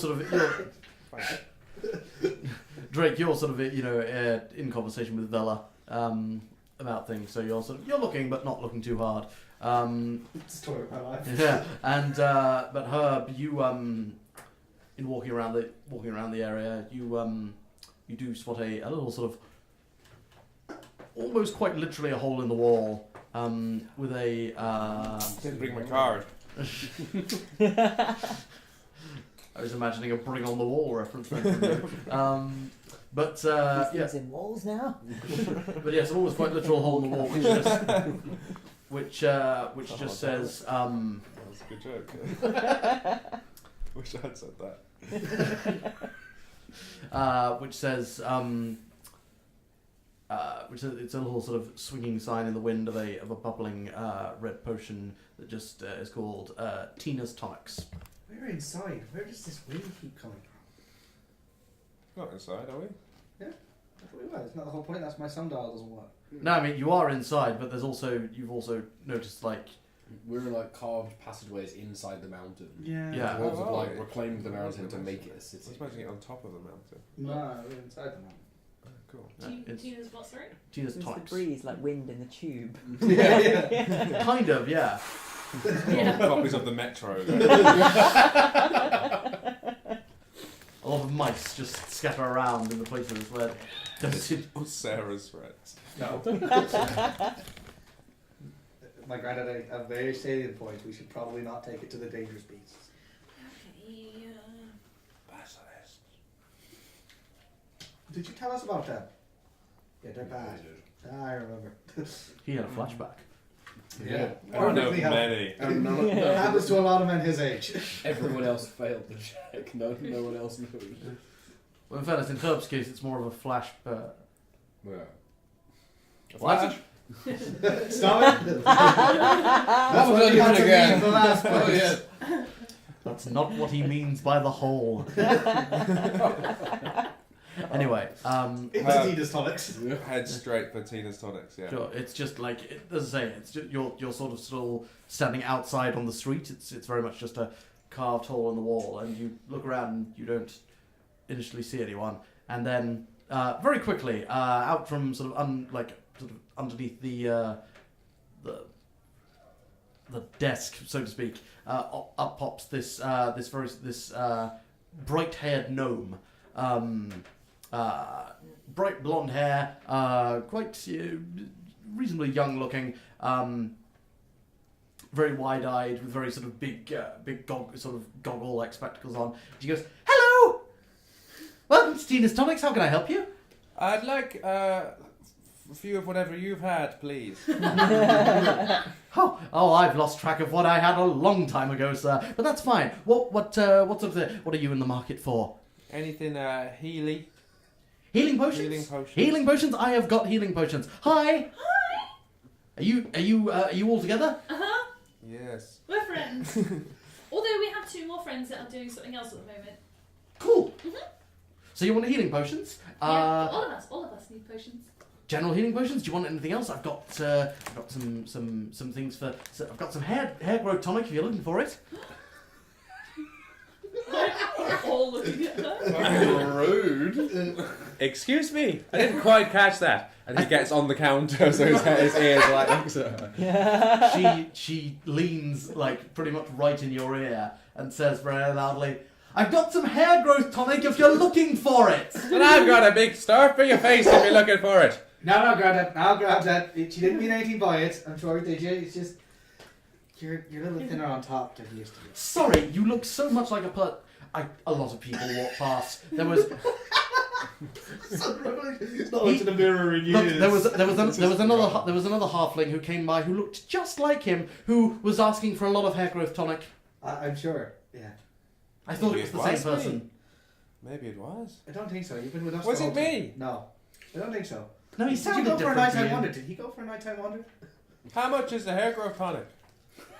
Drake. You're sort of in conversation with Vela about things. So you're looking, but not looking too hard. Story of my life. Yeah, and but Herb, you in walking around the area, you do spot a little sort of almost quite literally a hole in the wall with a. Didn't bring my card. I was imagining a "Bring on the Wall" reference. But Things in walls now. but yes, almost quite literal hole in the wall, which just says. That was a good joke. Wish I had said that. Which says it's a little sort of swinging sign in the wind of a bubbling red potion that just is called Tina's Tonics. We're inside. Where does this wind keep coming from? Not inside, are we? I thought we were. It's not the whole point. That's my sundial doesn't work. No, I mean you are inside, but you've also noticed We're in carved passageways inside the mountain. Yeah. Yeah. The wolves have Oh, reclaimed the mountain to I make it a was city. imagining it on top of the mountain. No, we're inside the mountain. Oh, cool. it's Tina's what, sorry? Tina's It's the Tonics. breeze, like wind in the tube. Yeah. Kind of, yeah. Yeah. Copies of the Metro. A lot of mice just scatter around in the places where Or Sarah's friends. No. My granddad made a very salient point. We should probably not take it to the dangerous beasts. Okay, Did you tell us about them? Yeah, they're bad. I remember. he had a flashback. Yeah. I don't know Perfectly healthy. many. It happens to a lot of men his age. Everyone else failed the check. No one else knows. Well, in fairness, in Herb's case, it's more of a flash. Yeah. What? Stop it! That's what what he you had had to to mean mean the last Oh, point. yeah. That's not what he means by the whole. Anyway, It's Tina's tonics. Head straight for Tina's tonics, yeah. sure. It's just like, as I say, it's just, you're sort of still standing outside on the street. It's very much just a carved hole in the wall, and you look around and you don't initially see anyone, and then very quickly out from sort of underneath the desk, so to speak, up pops this bright-haired gnome. Bright blonde hair, quite reasonably young looking, very wide-eyed, with very sort of big goggle-like spectacles on. She goes, "Hello! Welcome to Tina's Tonics, how can I help you?" I'd like a few of whatever you've had, please. Oh, I've lost track of what I had a long time ago, sir. But that's fine. What sort of what are you in the market for? Anything Healy? Healing potions? Healing potions. Healing potions? I have got healing potions. Hi! Are you all together? Uh-huh. Yes. We're friends. Although we have 2 more friends that are doing something else at the moment. Cool. Mhm. So you want healing potions? Yeah, all of us need potions. General healing potions. Do you want anything else? I've got some things for. So I've got some hair growth tonic if you're looking for it. We're all looking at her. Fucking rude. Excuse me, I didn't quite catch that. And he gets on the counter, so his ears are like next to her. She leans like pretty much right in your ear and says very loudly, "I've got some hair growth tonic if you're looking for it." And I've got a big star for your face if you're looking for it. No, grab that. I'll grab that. She didn't mean anything by it. I'm sure, did you? It's just you're a little thinner on top than you used to be. Sorry, you look so much like a lot of people walk past. There was It's not into the mirror in look, years. there was another halfling who came by who looked just like him, who was asking for a lot of hair growth tonic. I'm sure. Yeah. I thought Maybe it was it the same was person. me. Maybe it was. I don't think so. You've been with us. Was the it whole time. me? No, I don't think so. No, he Did you sounded go for a different to nighttime you. wonder? Did he go for a nighttime wonder? How much is the hair growth tonic?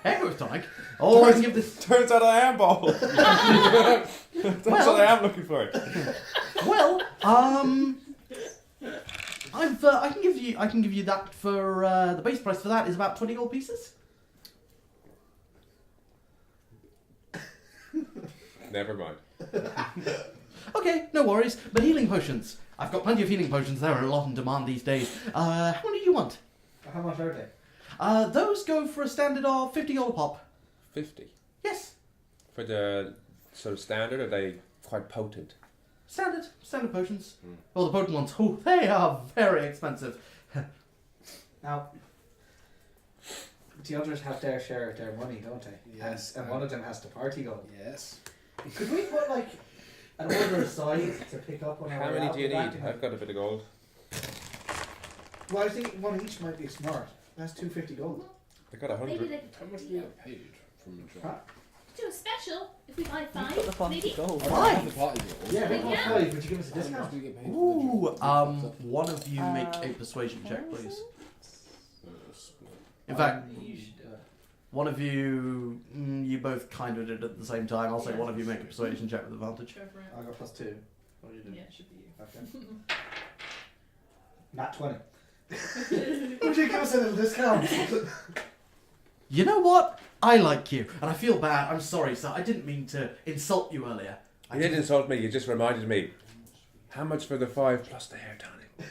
Hair growth tonic? Oh, I can give this. Turns out I am bald. That's Well- what I am looking for. Well, I can give you that for the base price for that is about 20 gold pieces. Never mind. Okay, no worries. But healing potions. I've got plenty of healing potions. There are a lot in demand these days. How many do you want? How much are they? Those go for a standard of 50 gold a pop. 50. Yes, For the sort of standard, are they quite potent? standard potions. Well, the potent ones, oh, they are very expensive. Now, the others have their share of their money, don't they? Yes. And one of them has the party gun. Yes. Could we put like an order aside to pick up on our How way many out do you the back need? and- I've got a bit of gold. Well, I think one each might be smart. That's 250 gold. I got 100. Maybe they How much do you get paid from the Huh? job? could do a special if we buy You've got 5. the party Maybe. gold. I don't have the party gold. Yeah, we want Yeah. 5. Would you give us a How much discount? do you get paid Ooh, for the job? one of you make a persuasion check, please. In Uh, fact, You should do it. one of you, you both kind of did it at the same time. I'll say one of you make a persuasion check with advantage. Go for it. I got +2. What do you do? Yeah, it should be you. Okay. Nat 20. Would you give us a little discount? You know what? I like you, and I feel bad. I'm sorry, sir. I didn't mean to insult you earlier. You didn't insult me, you just reminded me. How much for the 5 plus the hair tonic?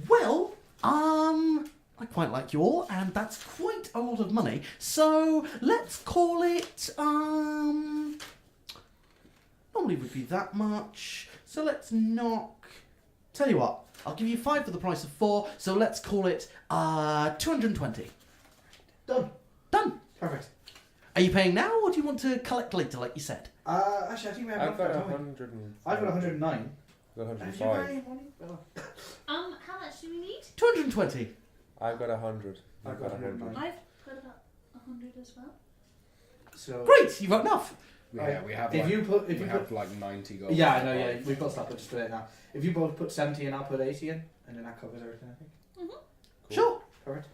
Well, I quite like you all, and that's quite a lot of money. So let's call it, normally would be that much. So let's knock. Tell you what, I'll give you 5 for the price of 4. So let's call it 220. Done. Done. Perfect. Are you paying now, or do you want to collect later, like you said? Actually, I think we have I've enough got for time. 100. I've got 109. I've got Have you got 105. any money? Well, How much do we need? 220. I've got 100. I've got 109. I've got about 100 as well. So Great, you've got enough. Yeah, we have. If Like, you put, we have like 90 gold. yeah, I know, yeah, we've got stuff, but just put it now. If you both put 70 in, I'll put 80 in, and then that covers everything, I think. Mhm. Sure. Perfect.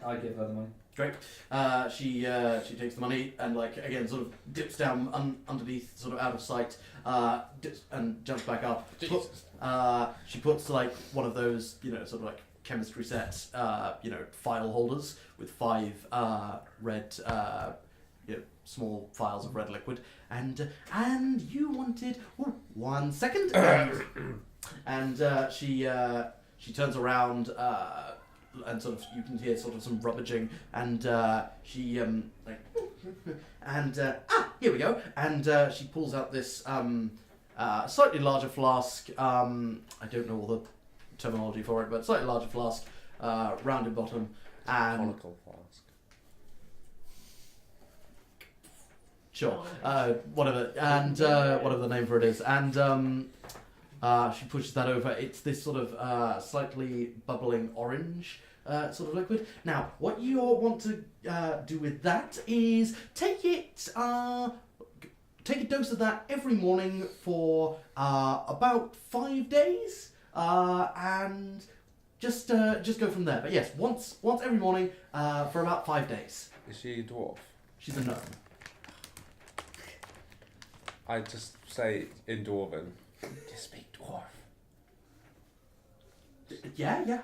I give her the money. Great. She takes the money and like again sort of dips down underneath, sort of out of sight, dips and jumps back up. She puts like one of those, sort of like chemistry sets, file holders with 5 red, small vials of red liquid, and you wanted 1 second, and she turns around. And sort of, you can hear sort of some rummaging, and she here we go, and she pulls out this slightly larger flask. I don't know all the terminology for it, but slightly larger flask, rounded bottom, and Conical flask. sure, whatever, and whatever the name for it is, and she pushes that over. It's this sort of slightly bubbling orange sort of liquid. Now, what you want to do with that is take a dose of that every morning for about 5 days, and just go from there. But yes, once every morning for about 5 days. Is she a dwarf? She's a gnome. I just say in Dwarven. Just speak dwarf. Yeah.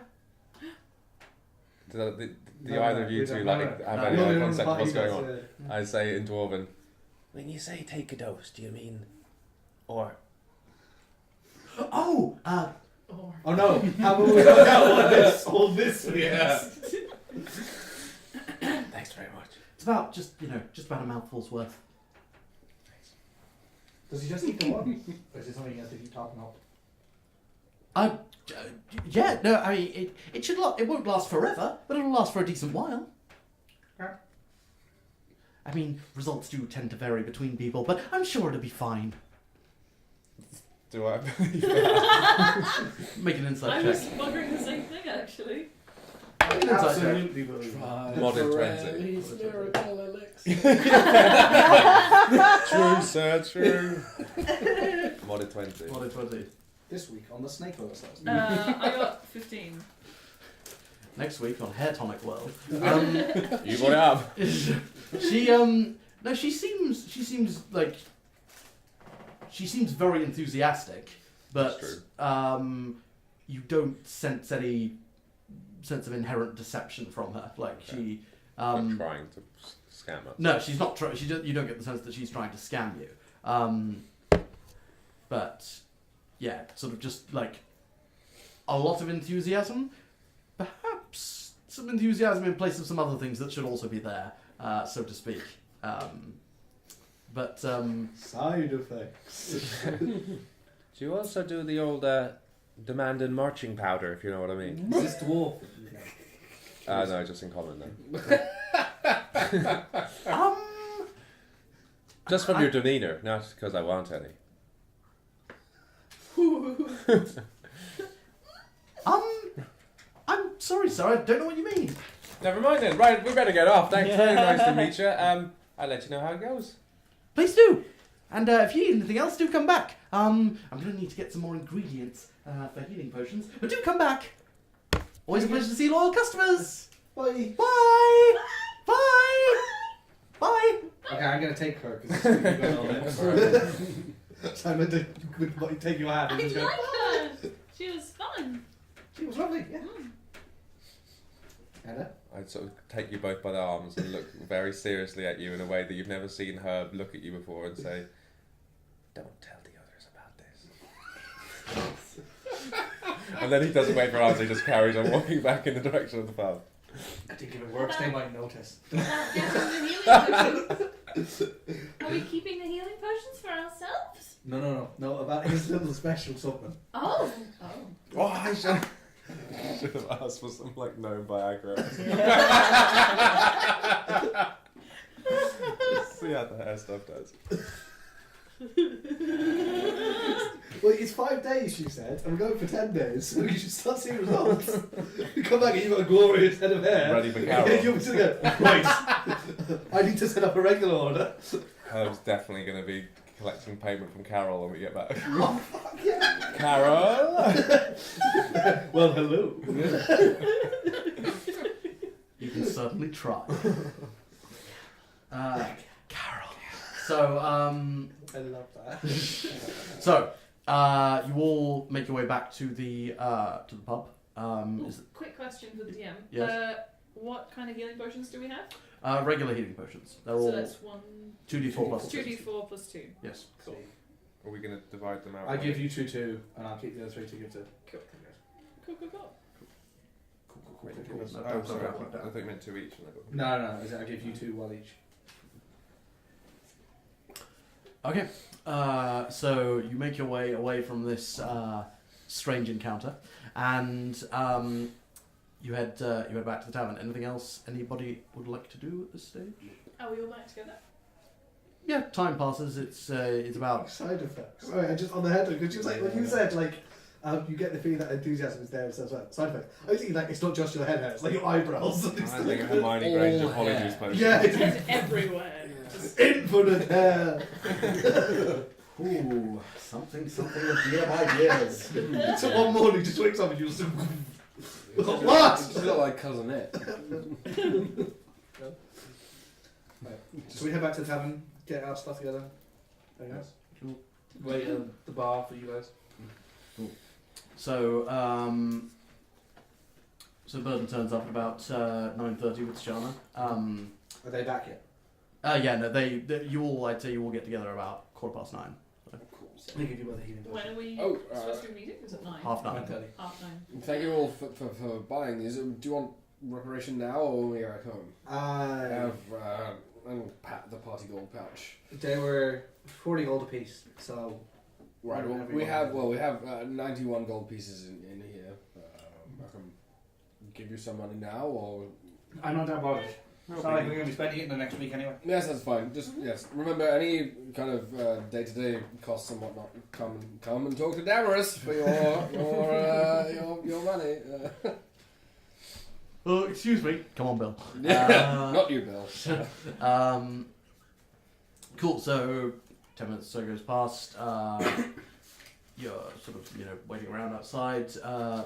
Do No, either of you we two don't like know. have No, any we other don't concept of know what's why going on? that's, I say in Dwarven. When you say take a dose, do you mean or? Oh, Oh no! How about we look at all this? Yeah. Thanks very much. it's about just about a mouthful's worth. Does he just eat the one? Or is it something else to keep topping up? Yeah, no, I mean, it won't last forever, but it'll last for a decent while. Yeah. I mean, results do tend to vary between people, but I'm sure it'll be fine. Do I believe that? Make an insight I check. was wondering the same thing actually. Make an insight check. Absolutely believe it. Modern 20. He's miracle elixir. True, sir, true. Modded 20. What is 20? This week on the Snake Oil Sauce. I got 15. Next week on Hair Tonic World. You brought it up. She seems very enthusiastic, but That's you don't sense any sense of inherent deception from her. Like she, Not trying to scam us. no, she's not trying. You don't get the sense that she's trying to scam you. But yeah, sort of just like a lot of enthusiasm, perhaps some enthusiasm in place of some other things that should also be there, so to speak. But Side effects. Do you also do the old demand and marching powder, if you know what I mean? Is this dwarf? No, just in common then. Just from your demeanour, not because I want any. I'm sorry, sir. I don't know what you mean. Never mind then. Right, we better get off. Thanks, very nice to meet you. I'll let you know how it goes. Please do. And if you need anything else, do come back. I'm going to need to get some more ingredients for healing potions. But do come back. Always a pleasure to see loyal customers. Bye. Bye. Bye. Bye. Okay, I'm gonna take her because so I'm going to take your hand I and like just go. her. She was fun. She was lovely, yeah. Anna? I'd sort of take you both by the arms and look very seriously at you in a way that you've never seen her look at you before and say, "Don't tell the others about this." And then he doesn't wait for answer, he just carries on walking back in the direction of the pub. I think if it works, they might notice. Getting the healing potions. Are we keeping the healing potions for ourselves? No, about his little special supplement. Oh. Oh, I should have asked for some like gnome Viagra. See how the hair stuff does. Well, it's 5 days, she said, and we're going for 10 days, so you should start seeing results. You come back and you've got a glorious head of hair. Ready for Carol. You'll just go, right, I need to set up a regular order. Herb's definitely going to be collecting payment from Carol when we get back. Oh, fuck yeah. Carol! Well, hello. You can certainly try. Carol. So, I love that. so you all make your way back to the pub. Quick question for the DM. Yes. What kind of healing potions do we have? Regular healing potions. They're So all that's 2d4 plus 6. 2d4 plus 2. Yes. Cool. Are we going to divide them out? I give you 2, and I'll keep the other 3 to give to. Cool. Wait, Cool. oh, No, sorry. no, I no. thought you meant 2 each. And I got... No. I give you 2 while each. Okay. So you make your way away from this strange encounter, and you head back to the tavern. Anything else anybody would like to do at this stage? Are we all back together? Yeah, time passes. It's about. Side effects. Sorry, I just on the head because she was like, when you said you get the feeling that enthusiasm is there. So side effects. I was thinking it's not just your head hair; it's like your eyebrows. I think of Hermione Granger Apologies potion. Yeah, It's everywhere. it's infinite hair. Ooh, something with DM ideas. So one morning, just wakes up and you just. What? She's got like cousin it. So we head back to the tavern, get our stuff together. Anything else? Cool. Wait at the bar for you guys. So so Berden turns up at about 9:30 with Shana. Are they back yet? Yeah, no, you all. I'd say you all get together about 9:15. They give you both a healing When potion. are we Oh, supposed to be meeting? Is it 9? 9:30. 9:30. 9:30. Thank you all for buying these. Do you want reparation now or when we are at home? I have the party gold pouch. They were 40 gold a piece, so. Right. Well, we have 91 gold pieces in here. I can give you some money now, or I'm not that bothered. It's not like we're going to be spending it in the next week anyway. yes, that's fine. Just yes. Remember, any kind of day-to-day costs and whatnot, come and talk to Damerus for your money. Oh, excuse me. Come on, Bill. Not you, Bill. Cool. So 10 minutes or so goes past. You're sort of waiting around outside.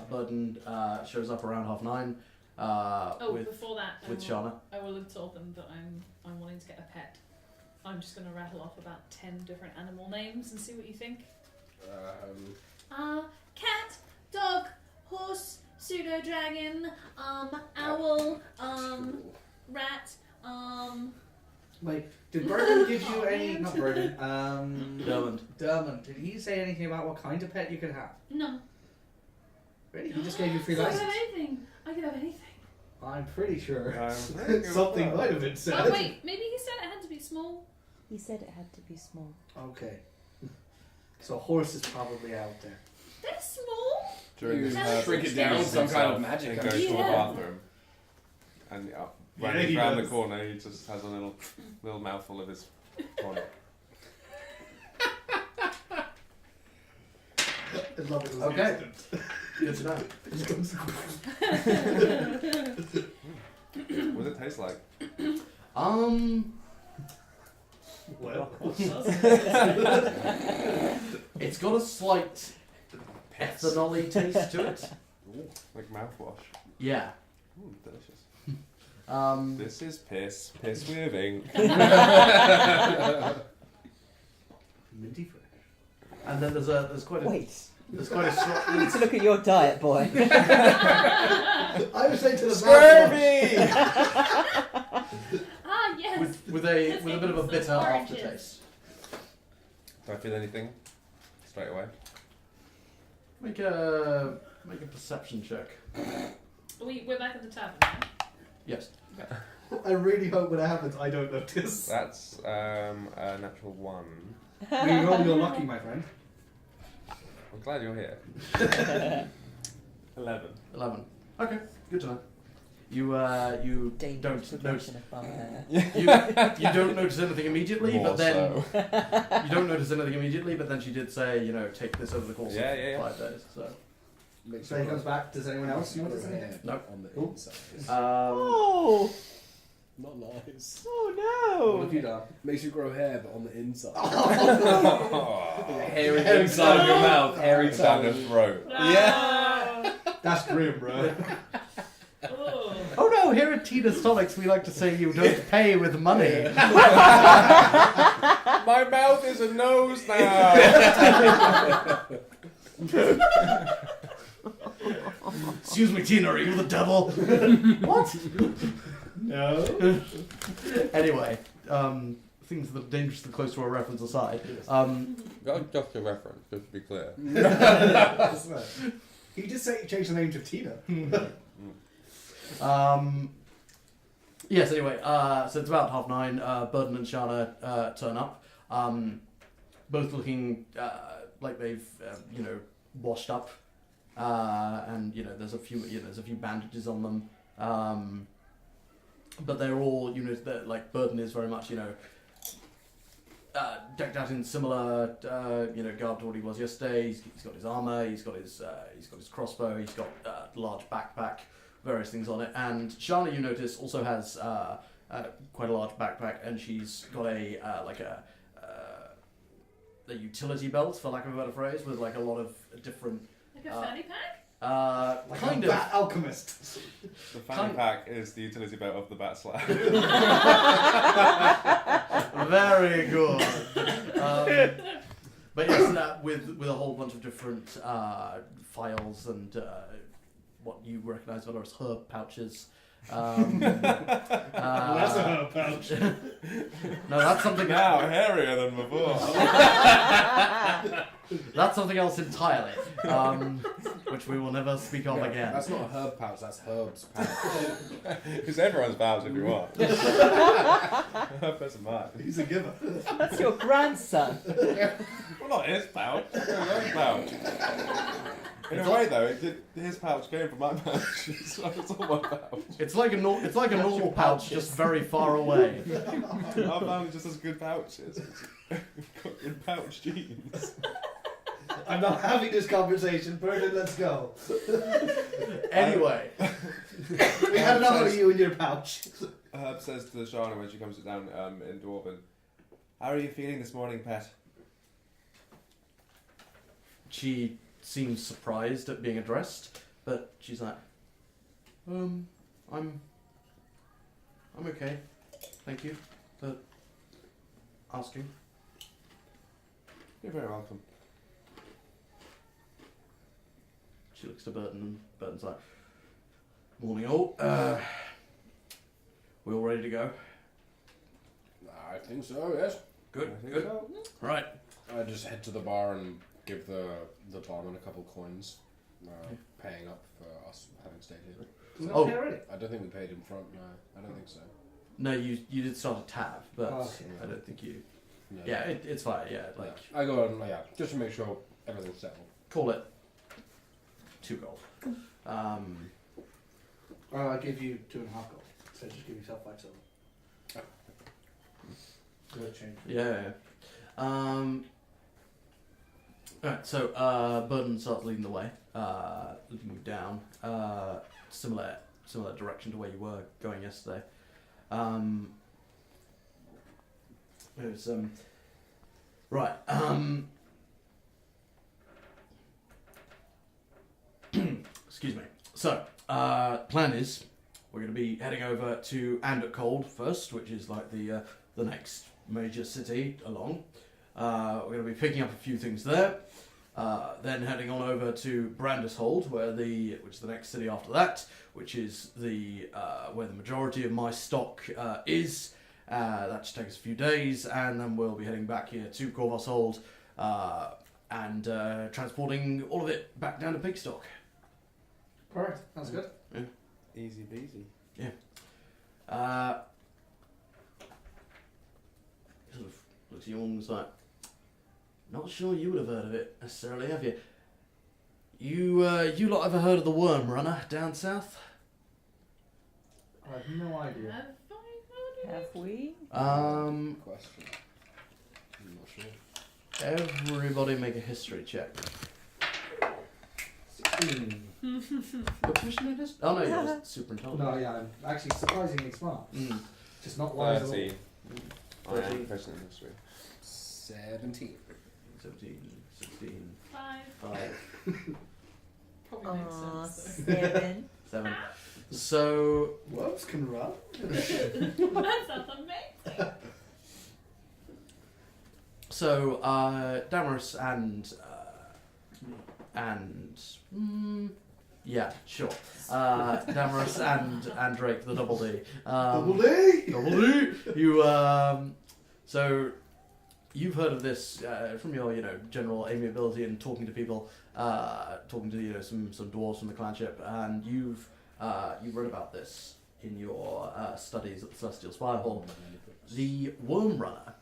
Berden shows up around 9:30. Before that, with Shana. I will have told them that I'm wanting to get a pet. I'm just going to rattle off about 10 different animal names and see what you think. Cat, dog, horse, pseudo dragon, owl, rat, Wait, did Berden give you any? Not Berden. Dermond. Did he say anything about what kind of pet you could have? No. Really? He just gave you free I could license? have anything. I could have anything. I'm pretty sure very good something plan. might have been said. Oh wait, maybe he said it had to be small. He said it had to be small. Okay. So horse is probably out there. They're small. During this You Herb shrink it down, excuses some kind of himself magic, and I'm goes to the sure. bathroom. And Yeah, running he around the does. corner, he just has a little mouthful of his product. I love it. Okay. Good to know. What does it taste like? Well. It's got a slight ethanol-y taste to it. Like mouthwash. Yeah. Delicious. This This is piss. Piss with ink. Minty fresh. and then there's quite a Wait, strong. you need to look at your diet, boy. I was saying to the Ah yes. with a bit of a bitter Oranges. aftertaste. Do I feel anything? Straight away. Make a perception check. We're back at the tavern now. Yes. I really hope when it happens I don't notice. That's a natural 1. You roll your lucky, my friend. I'm glad you're here. 11. 11. Okay, good to know. You Dangerous don't notice. proportion of bar hair. You don't notice anything immediately, More but then so. you don't notice anything immediately. But then she did say, take this over the course Yeah, of yeah. 5 days. So. So he comes back. Does anyone else notice anything? Nope. On the Cool. inside. Oh! Not nice. Oh What have you done? Makes you grow hair, but on the inside. Oh. Hairy inside of your mouth. Hairy Down the tongue. throat. Yeah. That's grim, bro. Oh. Oh no, here at Tina Stolics we like to say you don't pay with money. My mouth is a nose now. Excuse me, Tina, are you the devil? What? No. Anyway, things that are dangerously close to a reference aside. That's just a reference, just to be clear. He just say change the name to Tina. Yes, anyway, so it's about 9:30. Berden and Shana turn up. Both looking like they've, washed up. And, there's a few bandages on them. But they're all, like Berden is very much, decked out in similar, garb to what he was yesterday. He's got his armor, he's got his crossbow, he's got a large backpack, various things on it. And Shana, you notice, also has quite a large backpack, and she's got a utility belt, for lack of a better phrase, with like a lot of different. Like a fanny pack? Like Kind a of. bat alchemist. The fanny pack is the utility belt of the bat slab. Very good. But yes, with a whole bunch of different files and what you recognise as herb pouches. That's a herb pouch. No, that's something. Now hairier than before. That's something else entirely, which we will never speak of again. That's not a herb pouch, that's herbs pouch. It's everyone's pouch if you want. That's mine. He's a giver. That's your grandson. Well, not his pouch. It's his own pouch. In a way, though, his pouch came from my pouch. It's all my pouch. It's like a normal pouch, just very far away. Our family just has good pouches. Got good pouch genes. I'm not having this conversation. Berden, let's go. Anyway, We had enough of you in your pouch. Herb says to Shana when she comes down in Dwarven, "How are you feeling this morning, pet?" she seems surprised at being addressed, but she's like, I'm okay. Thank you for asking. You're very welcome. She looks to Berden, and Berden's like, "Morning, all. We all ready to go?" I think so, yes. Good, I think good. so. Right. I just head to the bar and give the barman a couple coins, paying up for us having stayed here. Oh. I don't think we paid in front, no. I don't think so. No, you did start a tab, but Okay. I don't think you. No. Yeah, it's fine. Yeah, like I go on, just to make sure everything's settled. call it 2 gold. I'll give you 2.5 gold. So just give yourself 5 silver. Good change. Yeah. Alright, so Berden starts leading the way, leading you down, similar direction to where you were going yesterday. It was right. Excuse me. So, plan is we're going to be heading over to Andercold first, which is like the next major city along. We're going to be picking up a few things there. Then heading on over to Brandishold, which is the next city after that, which is where the majority of my stock is. That should take us a few days, and then we'll be heading back here to Corvoshold and transporting all of it back down to Pigstock. Perfect. That's good. Easy peasy. Sort of looks at you and was like, "Not sure you would have heard of it necessarily, have you? You lot ever heard of the Worm Runner down south?" I have no idea. Have I heard of Have we? Question. I'm not sure. Everybody make a history check. 16. Proficient in history? Oh no, you're just super intelligent. No, yeah, I'm actually surprisingly smart. Just not wise. 13. I am 13. proficient in history. 17. 17, 16, 5. 5, Probably makes sense. 7. 7. So, Wolves can run. That sounds amazing. so Damerus yeah, sure. Damerus and Drake, the double D. Double D. Double D. You so you've heard of this from your general amiability and talking to people, talking to some dwarves from the clanship, and you've read about this in your studies at the Celestial Spy Hall. The Worm Runner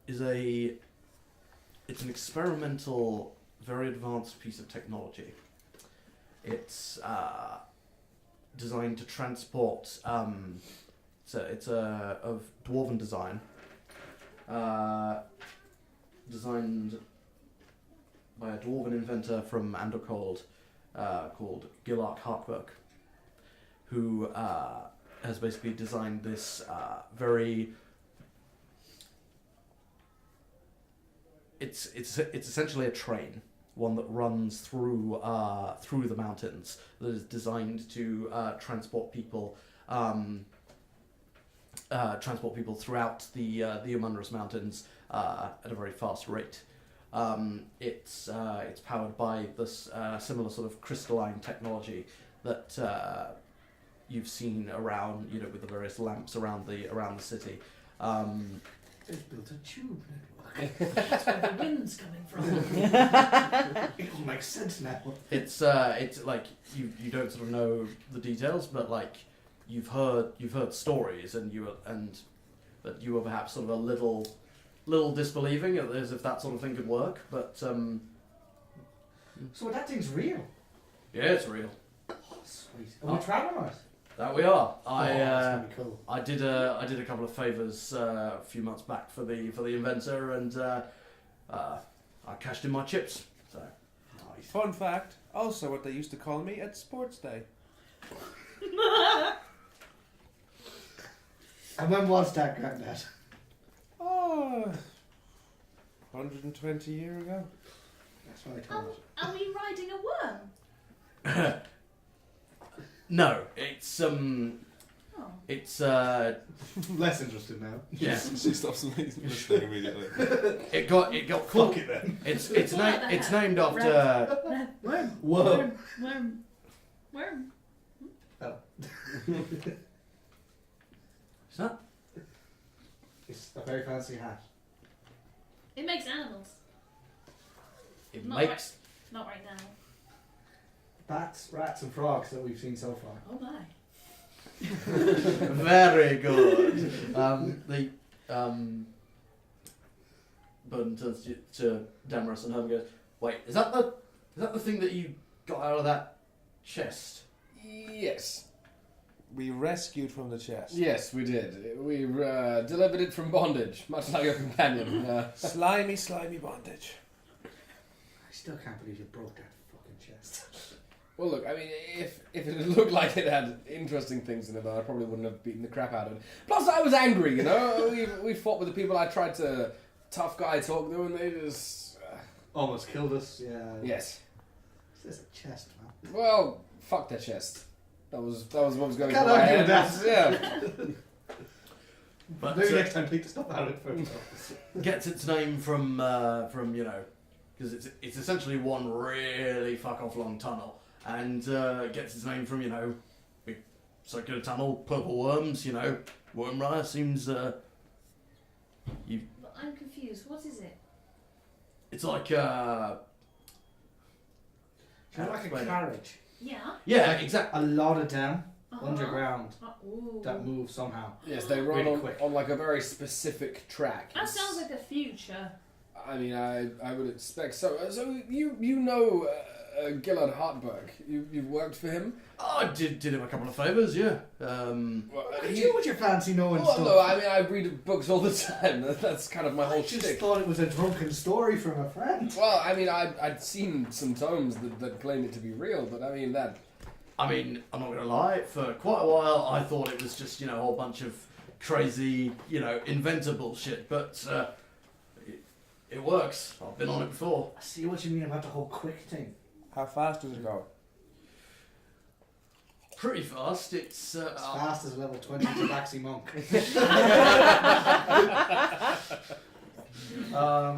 is it's an experimental, very advanced piece of technology. It's designed to transport. So it's of dwarven design, designed by a dwarven inventor from Andercold called Gillark Hartberg, who has basically designed this very. It's essentially a train, one that runs through the mountains, that is designed to transport people throughout the Omunrus Mountains at a very fast rate. It's powered by this similar sort of crystalline technology that you've seen around, with the various lamps around the city. It's built a tube network. That's where the wind's coming from. It all makes sense now. It's like you don't sort of know the details, but like you've heard stories, and that you were perhaps sort of a little disbelieving as if that sort of thing could work, but So that thing's real. yeah, it's real. Oh, sweet. Are we traveling on it? That we are. That's gonna be cool. I did a couple of favors a few months back for the inventor, and I cashed in my chips. So Nice. Fun fact, also what they used to call me at sports day. And when was that, Granddad? Oh, 120 years ago. That's what I told it. Are we riding a worm? no, it's Oh. it's Less interested now. yeah. She stops listening immediately. It got cool. Fuck it then. It's What the it's hell? named after. Whoa. Worm. Oh. Is that? It's a very fancy hat. It makes animals. It Not makes. Not right now. Bats, rats, and frogs that we've seen so far. Oh my. Very good. Berden turns to Damerus and Herman and goes, "Wait, is that the thing that you got out of that chest?" Yes. We rescued from the chest. Yes, we did. We delivered it from bondage, much like your companion. Slimy bondage. I still can't believe you broke that fucking chest. Well, look, I mean, if it had looked like it had interesting things in it, I probably wouldn't have beaten the crap out of it. Plus, I was angry, we fought with the people I tried to tough guy talk to, and they just... Almost killed us, yeah. Yes. It's a chest, man. Well, fuck their chest. That was what was going Can't through my argue head. with Yeah. But Maybe next time take the stuff out of it first. gets its name from because it's essentially one really fuck off long tunnel, and gets its name from big circular tunnel, purple worms. Worm Runner seems But I'm confused. What is it? it's like Like a carriage. yeah, exactly. A lot of them Uh-huh. underground Ooh. that move somehow. Yes, they run Really on, quick. on like a very specific track. That sounds like the future. I mean, I would expect so. So you know Gillard Hartberg. You've worked for him. Oh, I did him a couple of favors, yeah. Look at you with your fancy knowing Well, stuff. no, I mean I read books all the time. That's kind of my I whole just shtick. thought it was a drunken story from a friend. Well, I mean I'd seen some tomes that claimed it to be real, but I mean that. I mean, I'm not gonna lie. For quite a while, I thought it was just a whole bunch of crazy, inventor bullshit, but it works. I've been on it before. I see what you mean about the whole quick thing. How fast does it go? Pretty fast. It's As fast as level 20 Tabaxi Monk. I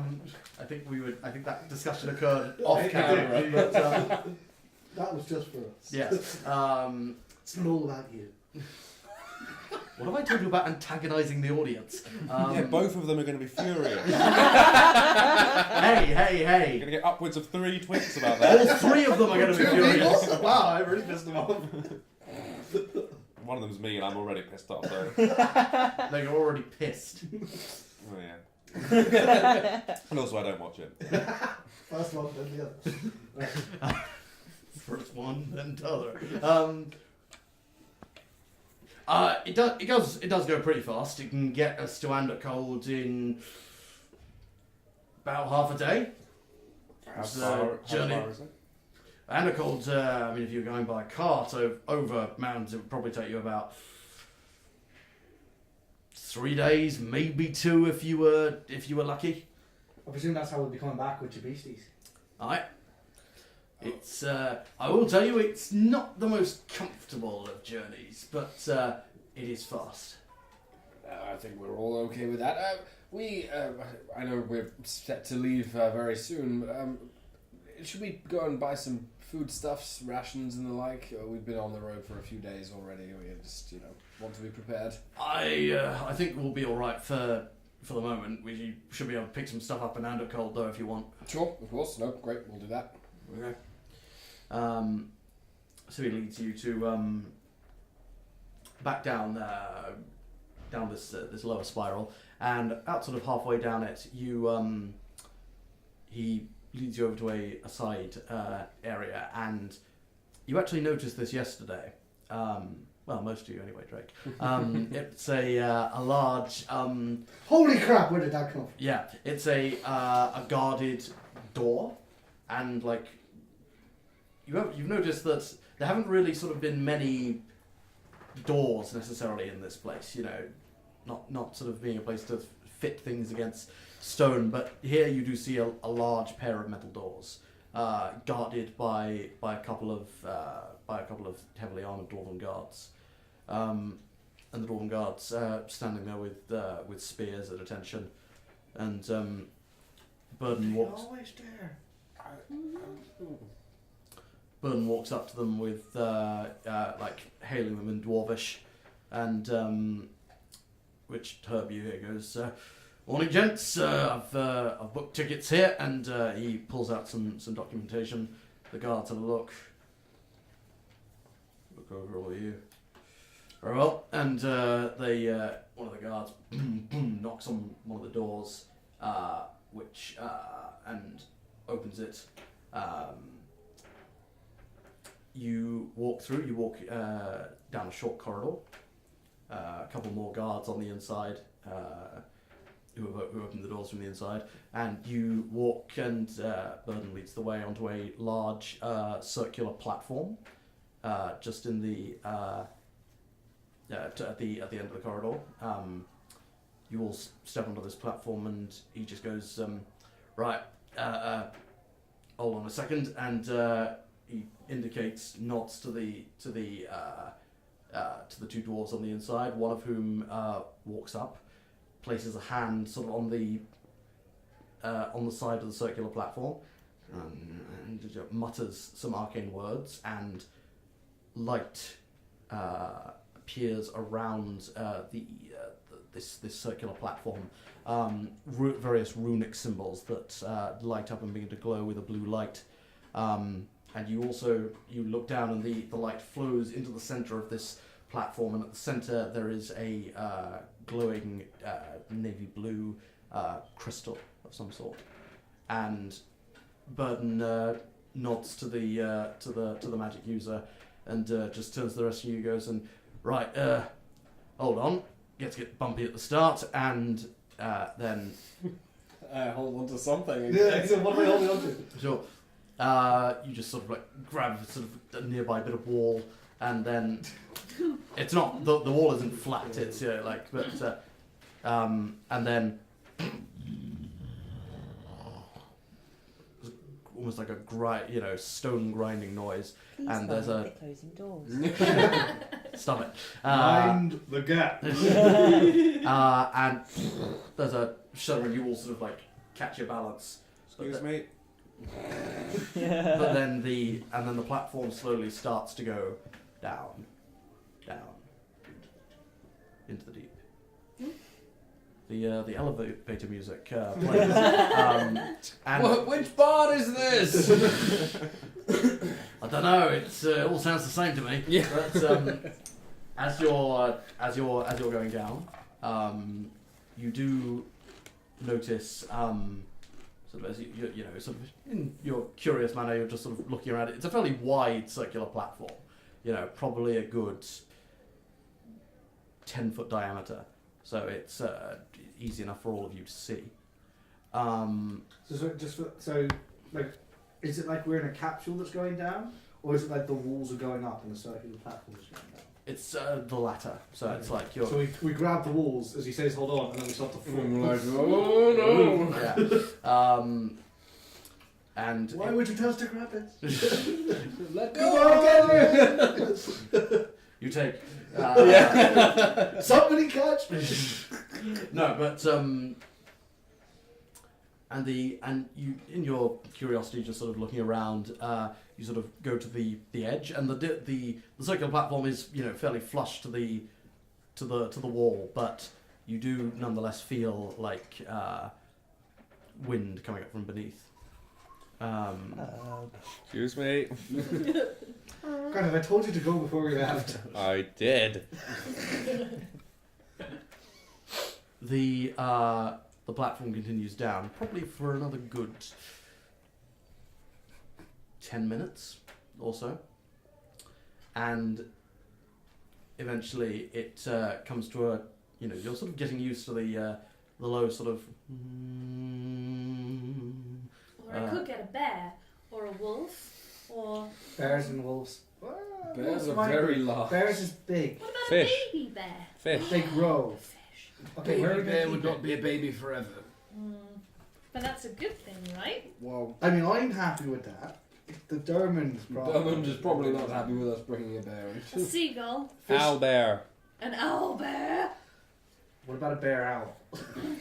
think that discussion occurred off camera, but That was just for us. yes. It's not all about you. What have I told you about antagonising the audience? Yeah, both of them are going to be furious. Hey! You're going to get upwards of 3 tweets about All that. 3 of them are going to be furious. Wow, I really pissed them off. One of them's me, and I'm already pissed off. So. No, you're already pissed. Oh, yeah. And also, I don't watch it. First one, then the other. First one, then the other. It does go pretty fast. It can get us to Andercold in about half a day. How It's, far journey. is it? Andercold, if you're going by cart over mountains, it would probably take you about 3 days, maybe 2 if you were lucky. I presume that's how we'll be coming back with your beasties. Alright. It's I will tell you, it's not the most comfortable of journeys, but it is fast. I think we're all okay with that. I know we're set to leave very soon, but should we go and buy some foodstuffs, rations and the like? We've been on the road for a few days already. We just, want to be prepared. I think we'll be alright for the moment. We should be able to pick some stuff up in Andercold though if you want. Sure, of course. No, great. We'll do that. Okay. So he leads you to back down this lower spiral, and out sort of halfway down it, he leads you over to a side area, and you actually noticed this yesterday. Well, most of you anyway, Drake. It's a large. Holy crap! Where did that come from? Yeah, it's a guarded door, and you've noticed that there haven't really sort of been many doors necessarily in this place. Not sort of being a place to fit things against stone, but here you do see a large pair of metal doors, guarded by a couple of heavily armored dwarven guards, and the dwarven guards standing there with spears at attention, and Berden walks. Always there. Berden walks up to them with hailing them in Dwarvish, and which Herb you hear goes, "Morning, gents. I've booked tickets here," and he pulls out some documentation. The guards have a look over all of you. Very well, and they one of the guards knocks on one of the doors, which and opens it. You walk through. You walk down a short corridor. A couple more guards on the inside who open the doors from the inside, and you walk. And Berden leads the way onto a large circular platform, just in the at the end of the corridor. You all step onto this platform, and he just goes, "Right, hold on a second," and he nods to the 2 dwarves on the inside, one of whom walks up, places a hand sort of on the side of the circular platform, and mutters some arcane words, and light appears around this circular platform. Various runic symbols that light up and begin to glow with a blue light. And you look down, and the light flows into the center of this platform, and at the center there is a glowing navy blue crystal of some sort. And Berden nods to the magic user, and just turns to the rest of you, goes, and right, hold on, gets to get bumpy at the start, and then Hold on to something. Yeah, so what am I holding on to? sure. You just sort of grab sort of a nearby bit of wall, and then it's not the wall isn't flat. It's and then almost like a stone grinding noise. Please And there's they're closing doors. Stop it. Mind the gap. And there's a shudder, and you all sort of like catch your balance. Excuse me. But then the platform slowly starts to go down into the deep. The elevator music plays. And Which bard is this? I don't know. It all sounds the same to me. Yeah. But as you're going down, you do notice sort of as you sort of in your curious manner, you're just sort of looking around it. It's a fairly wide circular platform. Probably a good 10-foot diameter. So it's easy enough for all of you to see. Is it like we're in a capsule that's going down, or is it like the walls are going up and the circular platform is going down? It's the latter. So it's like you're. So we grab the walls as he says, "Hold on," and then we start to fall. Like, oh no! Yeah. And Why would you tell us to grab it? Let Come go! on, you take. Somebody catch me! No, but and you, in your curiosity, just sort of looking around, you sort of go to the edge, and the circular platform is fairly flush to the wall, but you do nonetheless feel like wind coming up from beneath. Excuse me. God, have I told you to go before we left? I did. The platform continues down, probably for another good 10 minutes or so, and eventually it comes to a you're sort of getting used to the low sort of. Or I could get a bear, or a wolf, or... Bears and wolves. Bears are very large. Bears is big. What about Fish. a baby bear? Fish. They grow. Fish. Okay, where are we bear going would to not be a baby forever. But that's a good thing, right? Well, I mean, I'm happy with that. The Dermond's probably... Drummond is probably not happy with us bringing a bear A in. seagull, Owlbear. an owl bear. What about a bear owl?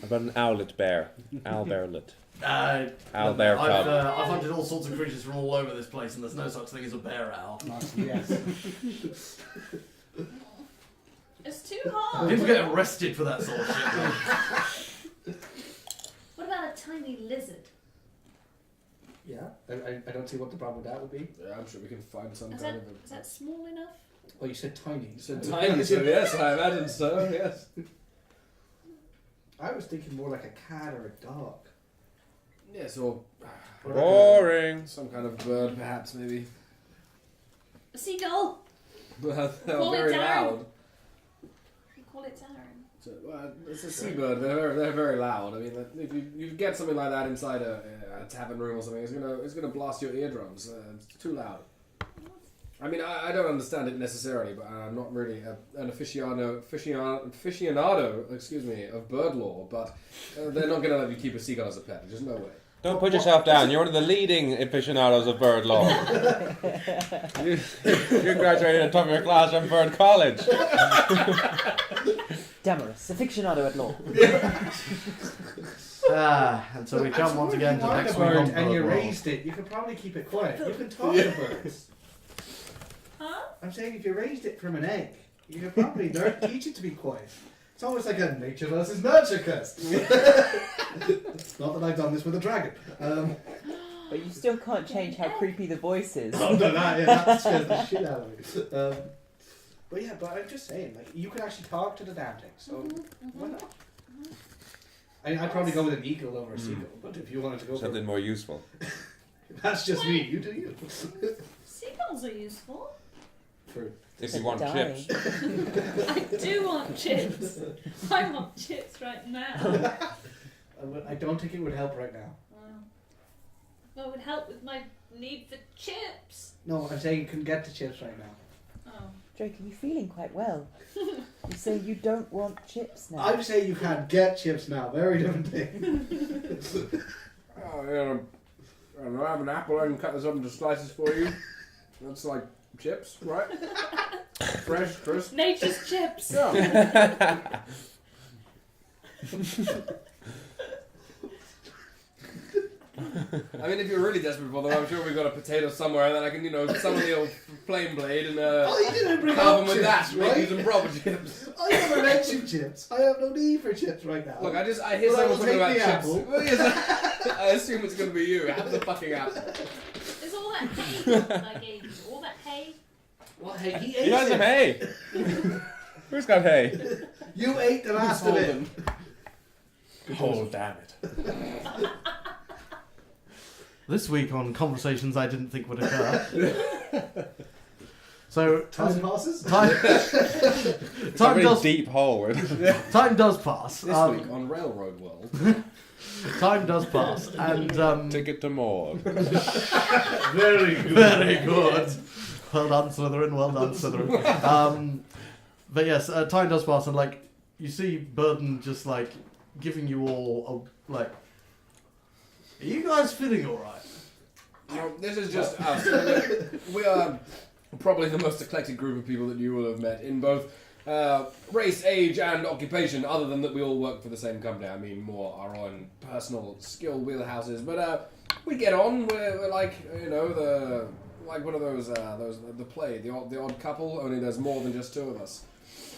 About an owlet bear. Owlbearlet. Owlbear Owlbear cub. I've hunted all sorts of creatures from all over this place, and there's no such thing as a bear owl. Yes. It's too hard. People get arrested for that sort of shit. What about a tiny lizard? Yeah. I don't see what the problem with that would be. Yeah, I'm sure we can find some Is kind that, of is that small enough? Oh, you said tiny. You said tiny, so yes, I imagine so, yes. I was thinking more like a cat or a dog. Yes, or Boring. some kind of bird, perhaps, maybe. A seagull. They're Call it very down. loud. We call it Darren. So, it's a seabird. They're very loud. I mean, if you get something like that inside a tavern room or something, it's gonna blast your eardrums. It's too loud. I mean, I don't understand it necessarily, but I'm not really an aficionado, excuse me, of bird lore. But they're not gonna let you keep a seagull as a pet. There's no way. Don't put yourself down. You're one of the leading aficionados of bird law. you graduated at the top of your class from Bird College. Damerus, aficionado at law. And so we come once again to If next you week want a on bird and you Bird World. raised it, you could probably keep it quiet. You can talk to birds. Huh? I'm saying if you raised it from an egg, you could probably teach it to be quiet. It's almost like a nature versus nurture curse. Not that I've done this with a dragon. But you still can't change how creepy the voice is. I've done that, yeah, that scares the shit out of me. But yeah, but I'm just saying, like, you could actually talk to the damn thing, so why not? I mean, I'd probably go with an eagle over a seagull, but if you wanted to go Something more useful. that's just me, you do you. Seagulls are useful. For If you want chips. I do want chips. I want chips right now. I don't think it would help right now. Well, it would help with my need for chips. No, I'm saying you can get the chips right now. Oh. Drake, are you feeling quite well? You say you don't want chips now. I'm saying you can't get chips now. Very different thing. Oh, yeah, I don't know, I have an apple, I can cut this up into slices for you. That's like chips, right? Fresh, crisp. Nature's chips. Yeah. I mean, if you're really desperate for them, I'm sure we've got a potato somewhere, and then I can, summon the old flame blade and you didn't bring carve up them with chips, that, make right? you some proper chips. I never mentioned chips. I have no need for chips right now. Look, I hear Well, I someone will talking about take the chips. apple. Well, yes, I assume it's going to be you. Have the fucking apple. Is all that hay that I gave you? All that hay? What? Hey, he ate He has it. some hay. Who's got hay? You ate the last of it. Oh, damn it. This week on Conversations I Didn't Think Would Occur. So, Time passes. time It's a very does deep hole. time does pass. This week on Railroad World. Time does pass, and Ticket to Maud. Very good. very good. Well done, Slytherin. Well done, Slytherin. But yes, time does pass, and like you see Berden just like giving you all a, like, are you guys feeling all right? No, this is just us. We are probably the most eclectic group of people that you will have met in both race, age, and occupation, other than that we all work for the same company. I mean, more our own personal skill wheelhouses. But we get on. We're like, like one of those the play, the odd couple, only there's more than just two of us.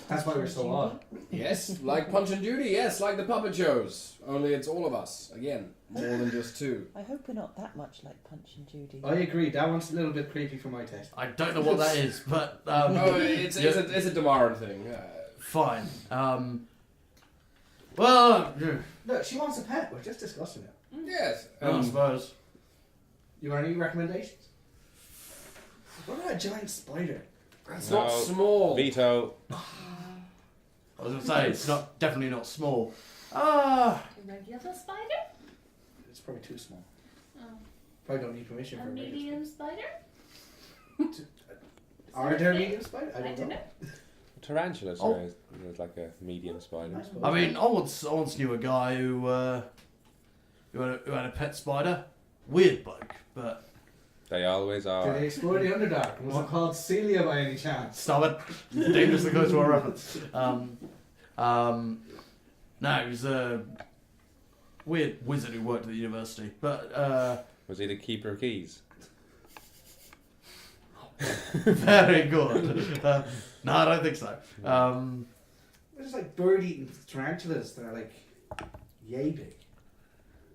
That's why we're so odd. Yes, like Punch and Judy, yes, like the puppet shows. Only it's all of us. Again, more than just two. I hope we're not that much like Punch and Judy. I agree. That one's a little bit creepy for my taste. I don't know what that is, but It's a Damaran thing. fine. Well, Look, she wants a pet. We're just discussing it. Yes. I suppose. You got any recommendations? What about a giant spider? It's No. not small. Veto. I was gonna say it's definitely not small. A regular spider? It's probably too small. Oh. Probably don't need permission A for a regular medium spider? spider. Are there medium spiders? I don't know. Tarantulas Oh. are like a medium spider. suppose. I mean, I once knew a guy who had a pet spider. Weird bloke, but They always Did are. they explore the Underdark? Was it called Celia by any chance? stop it. Dangerously close to our reference. No, he was a weird wizard who worked at the university. But Was he the keeper of keys? very good. No, I don't think so. They're just like bird-eating tarantulas that are like yay big.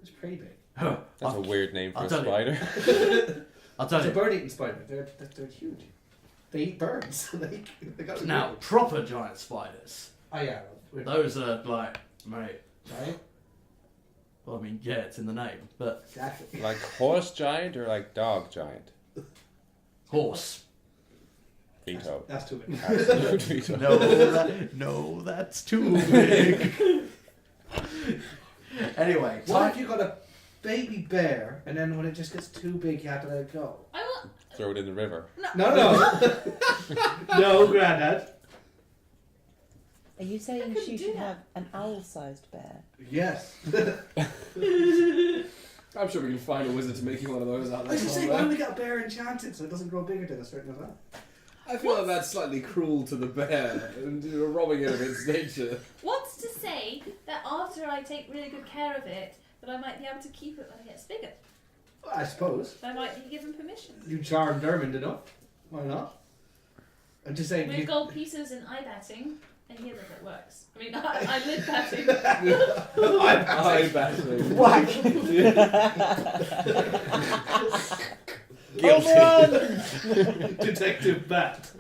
It's pretty big. That's a weird name for I'll a tell you. spider. I'll tell It's a you. bird-eating spider. They're huge. They eat birds. they got Now, proper giant spiders. Oh yeah. Those are like, mate. Right? Well, I mean, yeah, it's in the name, but Exactly. Like horse giant or like dog giant? horse. Veto. That's too big. Absolute veto. No, that's too big. Anyway, What if you got a baby bear and then when it just gets too big you have to let it go? I want. Throw it in the river. No. No, Grandad. Are you saying couldn't she do should that. have an owl-sized bear? Yes. I'm sure we can find a wizard to make you one of those out I was there just saying, why don't somewhere. we get a bear enchanted so it doesn't grow bigger to a certain amount? I feel like that's slightly cruel to the bear and robbing it of its nature. What's to say that after I take really good care of it, that I might be able to keep it when it gets bigger? Well, I suppose. I might be given permission. You charm Dermond enough. Why not? I'm just saying. With gold pieces and eye batting, I hear that it works. I mean, eyelid batting. Eye batting. Whack! Detective Bat.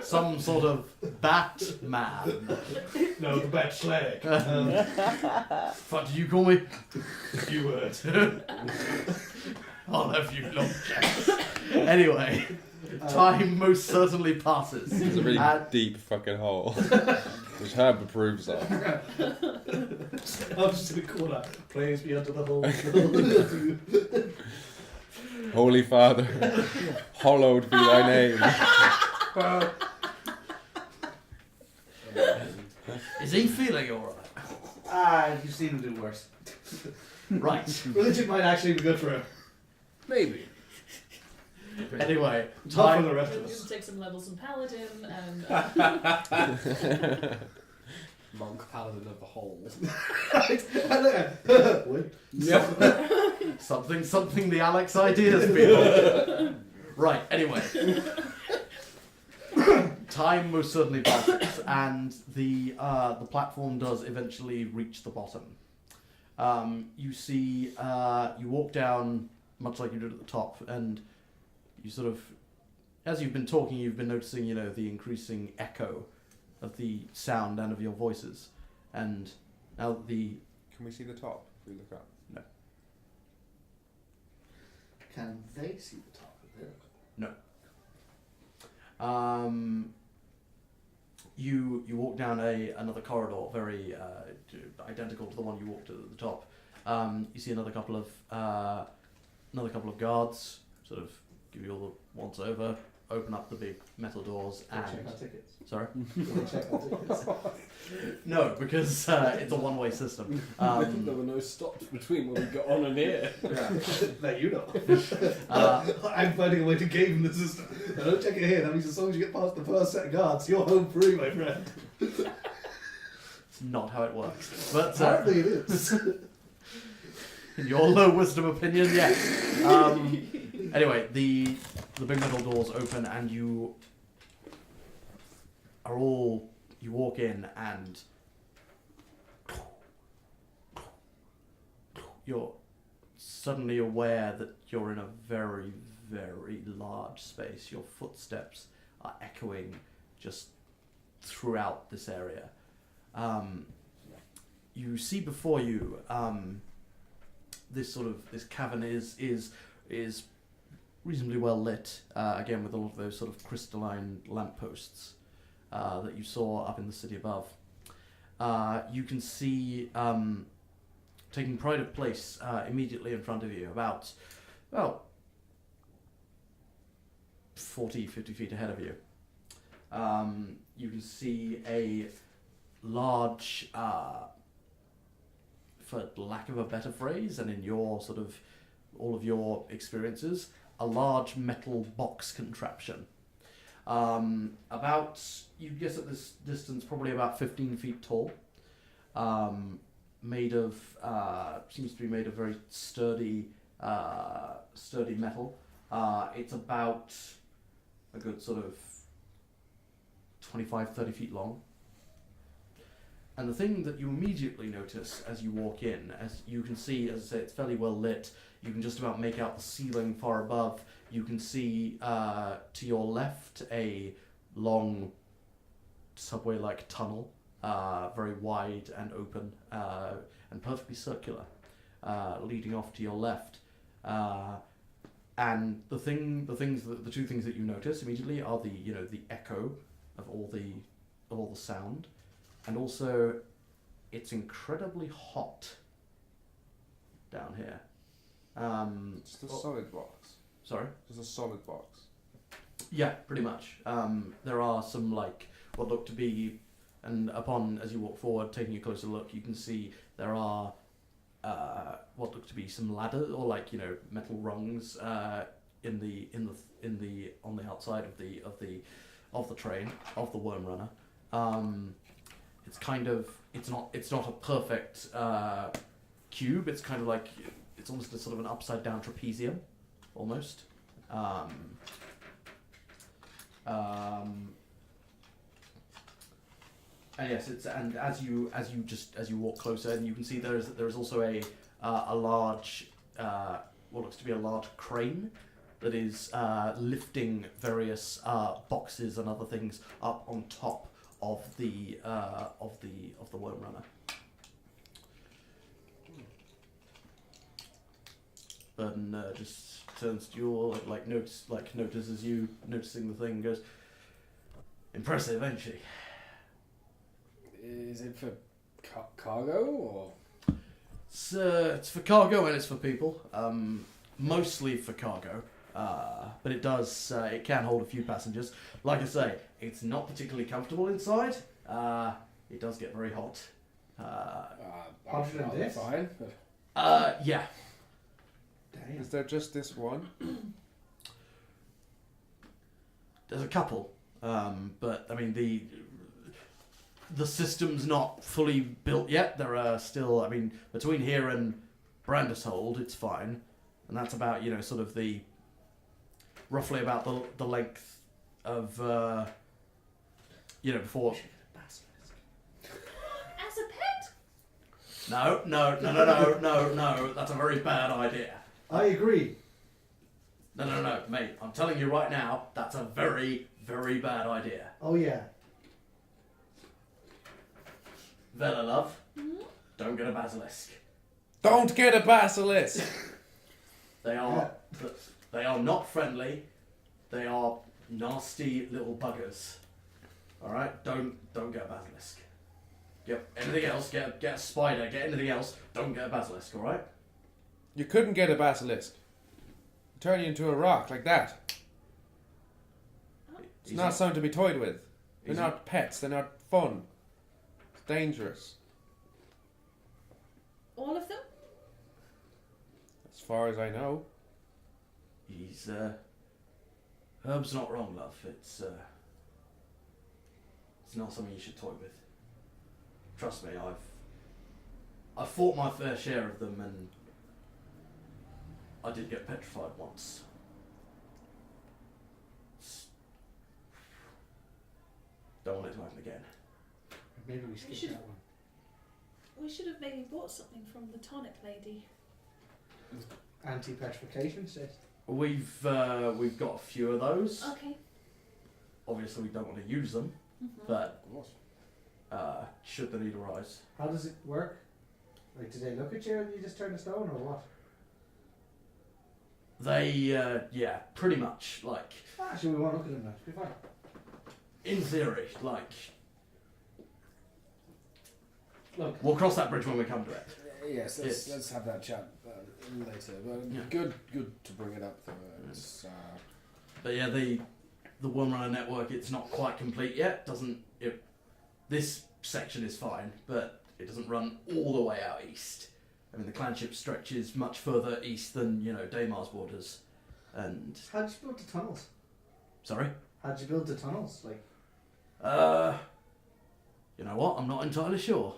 some sort of Batman. No, the Bat Slag. What did you call me? Few words. I'll have you long checks. Anyway, time most certainly passes. It's a really And- deep fucking hole. Which Herb approves of. I'm just gonna call that. Praise be unto the whole. Holy Father, hallowed be thy name. Is he feeling alright? You've seen him do worse. Right. Religion might actually be good for him. Maybe. Anyway, Not for the time. rest We're of going us. to take some levels in Paladin and Monk Paladin of the Hole. Wait. Something the Alex ideas people. Right, anyway. Time most certainly passes, and the platform does eventually reach the bottom. You see, you walk down much like you did at the top, and you sort of, as you've been talking, you've been noticing, the increasing echo of the sound and of your voices, and now the. Can we see the top if we look up? No. Can they see the top of it? No. You walk down another corridor, very identical to the one you walked at the top. You see another couple of guards, sort of give you all the once over, open up the big metal doors, and Check our tickets. sorry. Check our tickets. No, because it's a one-way system. There were no stops between when we got on and here. Let you know. I'm finding a way to game the system. I don't check it here. That means as long as you get past the first set of guards, you're home free, my friend. It's not how it works, but Apparently it is. in your low wisdom opinion, yes. Anyway, the big metal doors open, and you walk in, and you're suddenly aware that you're in a very, very large space. Your footsteps are echoing just throughout this area. You see before you this cavern is reasonably well lit, again with all of those sort of crystalline lampposts that you saw up in the city above. You can see, taking pride of place immediately in front of you, about 40, 50 feet ahead of you. You can see a large, for lack of a better phrase, and in your sort of all of your experiences, a large metal box contraption. About, you'd guess at this distance, probably about 15 feet tall. Made of, seems to be made of very sturdy metal. It's about a good sort of 25, 30 feet long. And the thing that you immediately notice as you walk in, as you can see, as I say, it's fairly well lit. You can just about make out the ceiling far above. You can see to your left a long subway-like tunnel, very wide and open and perfectly circular, leading off to your left. And the two things that you notice immediately are the echo of all the sound. And also, it's incredibly hot down here. Just a solid box. Sorry? Just a solid box. Yeah, pretty much. There are some, what look to be, and as you walk forward, taking a closer look, you can see there are what look to be some ladders or metal rungs on the outside of the train of the worm runner. It's kind of it's not a perfect cube. It's kind of it's almost a sort of an upside down trapezium, almost. And yes, as you walk closer, and you can see there is also a large what looks to be a large crane that is lifting various boxes and other things up on top of the worm runner. Berden just turns to you, notices you noticing the thing, and goes, "Impressive, ain't she?" Is it for cargo or? It's for cargo and it's for people. mostly for cargo, but it does. It can hold a few passengers. Like I say, it's not particularly comfortable inside. It does get very hot. I'm sure than this? fine. Yeah. Damn. Is there just this one? There's a couple, but I mean the system's not fully built yet. There are still, I mean, between here and Corvoshold, it's fine, and that's about sort of the roughly about the length of before. As a pet? No. That's a very bad idea. I agree. No, mate. I'm telling you right now, that's a very, very bad idea. Oh yeah. Vela, love, don't get a basilisk. Don't get a basilisk! They are not friendly. They are nasty little buggers. All right, don't get a basilisk. Get anything else. Get a spider. Get anything else. Don't get a basilisk. All right. You couldn't get a basilisk. Turn you into a rock like that. It's not something to be toyed with. They're not pets. They're not fun. It's dangerous. All of them? As far as I know. He's Herb's not wrong, love. It's not something you should toy with. Trust me, I've fought my fair share of them, and I did get petrified once. Don't want it to happen again. Maybe we skip should- that one. We should have maybe bought something from the tonic lady. Anti-petrification says. We've got a few of those. Okay. Obviously, we don't want to use them, but should the need arise. How does it work? Like, do they look at you and you just turn to stone, or what? They, pretty much. Like, Actually, we won't look at them now. It'll be fine. in theory, like, Look. we'll cross that bridge when we come to it. Yes, let's have that chat later. But Yeah. good to bring it up. It's, But yeah, the Worm Runner network, it's not quite complete yet. This section is fine, but it doesn't run all the way out east. I mean, the clanship stretches much further east than Damer's borders. And How'd you build the tunnels? sorry, How'd you build the tunnels? Like, you know what? I'm not entirely sure.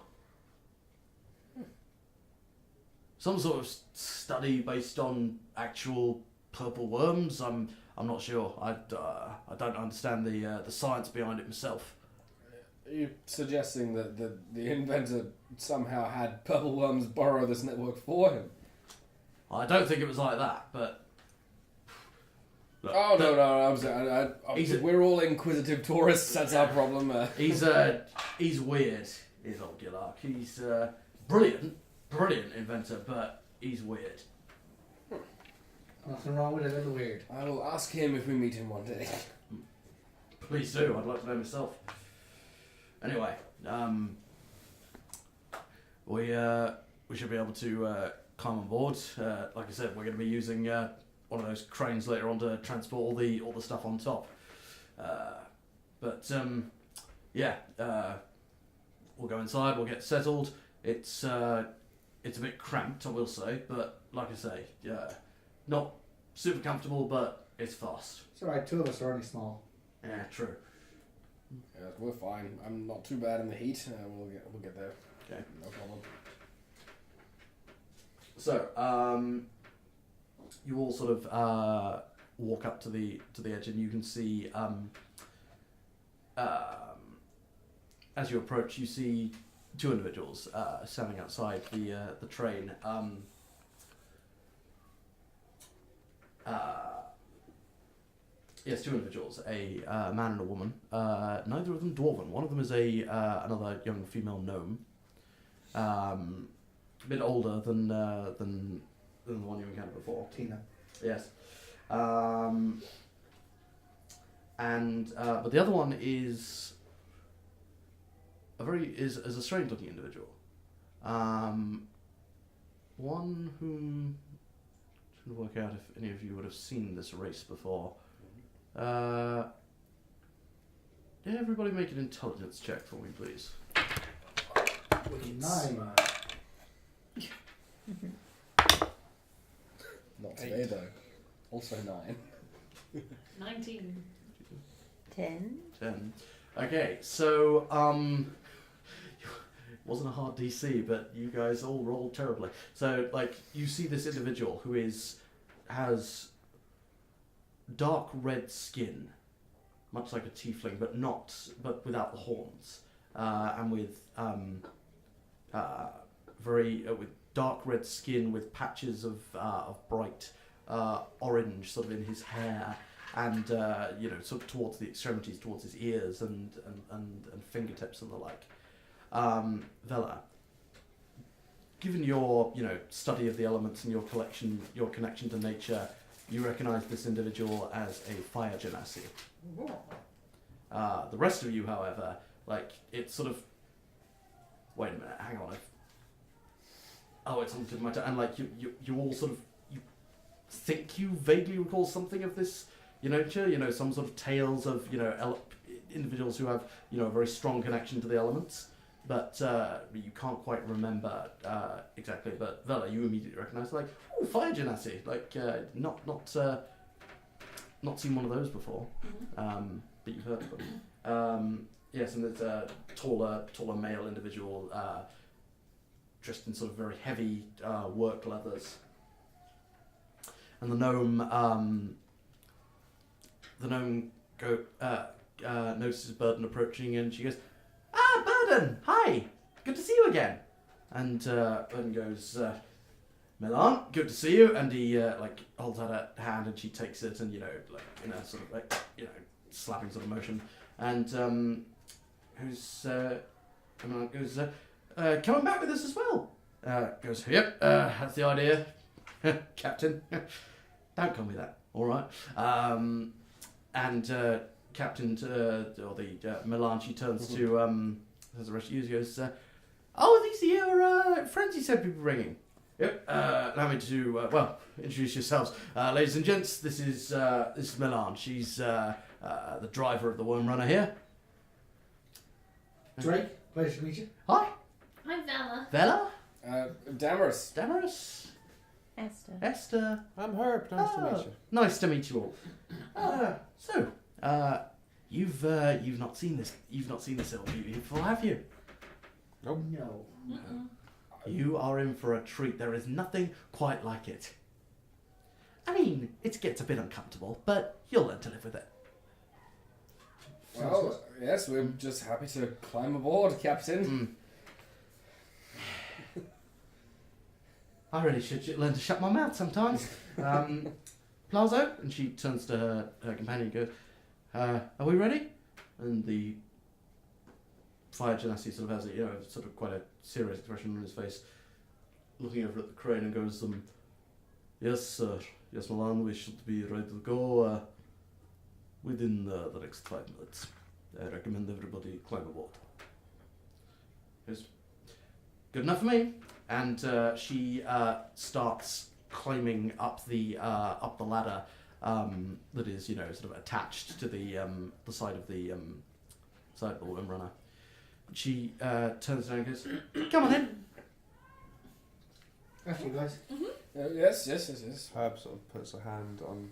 Some sort of study based on actual purple worms. I'm not sure. I don't understand the science behind it myself. are you suggesting that the inventor somehow had purple worms borrow this network for him? I don't think it was like that, but look, Oh no! I'm sorry. We're all inquisitive tourists. That's our problem. he's weird. Is old Gillark. He's brilliant inventor, but he's weird. nothing wrong with a little weird. I will ask him if we meet him one day. Please do. I'd like to know myself. Anyway, we should be able to climb on board. Like I said, we're going to be using one of those cranes later on to transport all the stuff on top. We'll go inside. We'll get settled. It's a bit cramped, I will say, but like I say, not super comfortable, but it's fast. It's alright, two of us are only small. Yeah, true. Yeah, we're fine. I'm not too bad in the heat. We'll get there. Okay. No problem. So, you all sort of walk up to the edge, and you can see, as you approach, you see two individuals standing outside the train. Yes, two individuals, a man and a woman. Neither of them dwarven. One of them is another young female gnome. A bit older than the one you encountered before. Tina. Yes. But the other one is a strange looking individual. One whom trying to work out if any of you would have seen this race before. Everybody make an intelligence check for me, please. 9. Not today, though. Also 9. 19. 10. 10. Okay, so, it wasn't a hard DC, but you guys all rolled terribly. So, like, you see this individual who has dark red skin, much like a tiefling, but without the horns, and with with dark red skin with patches of bright orange sort of in his hair, and sort of towards the extremities, towards his ears and fingertips and the like. Vela, given your study of the elements and your connection to nature, you recognise this individual as a fire genasi. The rest of you, however, it's sort of, wait a minute, hang on. It's on my turn, and you all sort of, you think you vaguely recall something of this, nature, some sort of tales of individuals who have a very strong connection to the elements, but you can't quite remember exactly. But Vela, you immediately recognise fire genasi, not seen one of those before, but you've heard of them. Yes, and there's a taller male individual dressed in sort of very heavy work leathers. And the gnome notices Berden approaching, and she goes, Berden, hi, good to see you again. And Berden goes, Milan, good to see you. And he holds out her hand, and she takes it, and in a sort of slapping sort of motion. And Milan goes, coming back with us as well. Goes, yep, that's the idea, Captain. Don't call me that, all right. And Captain, or the Milan, she turns to as the rest of you goes, these are your friends you said people bringing. Yep. Allow me to introduce yourselves, ladies and gents. This is Milan. She's the driver of the Worm Runner here. Drake, pleasure to meet you. Hi. I'm Vela. Vela. Damerus. Damerus. Esther. Esther. I'm Herb. Nice to meet you. Nice to meet you all. You've not seen this. You've not seen this little beauty before, have you? Nope. No. Mm-mm. You are in for a treat. There is nothing quite like it. I mean, it gets a bit uncomfortable, but you'll learn to live with it. Well, yes, we're just happy to climb aboard, Captain. I really should learn to shut my mouth sometimes. Plazo, and she turns to her companion and goes, are we ready? And the fire genasi sort of has sort of quite a serious expression on his face, looking over at the crane, and goes, yes, sir. Yes, Milan, we should be ready to go within the next 5 minutes. I recommend everybody climb aboard. Yes. Good enough for me. And she starts climbing up the ladder that is sort of attached to the side of the Worm Runner. She turns around and goes, "Come on in." After you guys. Yes. Herb sort of puts a hand on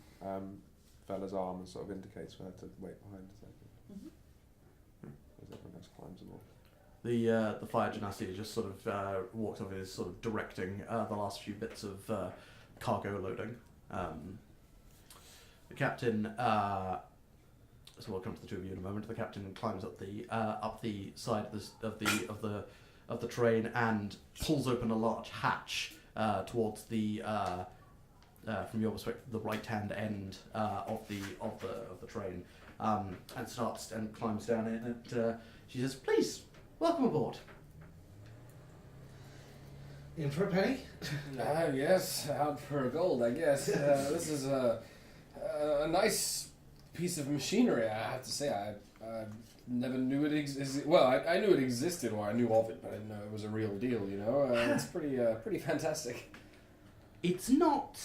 Vela's arm and sort of indicates for her to wait behind a second. As everyone else climbs aboard. The fire genasi just sort of walks over and is sort of directing the last few bits of cargo loading. The captain, so we'll come to the two of you in a moment. The captain climbs up the side of the train and pulls open a large hatch towards the from your perspective, the right hand end of the train, and starts and climbs down in. And she says, "Please, welcome aboard." In for a penny? Yes, out for a gold, I guess. This is a nice piece of machinery, I have to say. I never knew it existed. Well, I knew it existed, or I knew of it, but I didn't know it was a real deal, It's pretty fantastic. It's not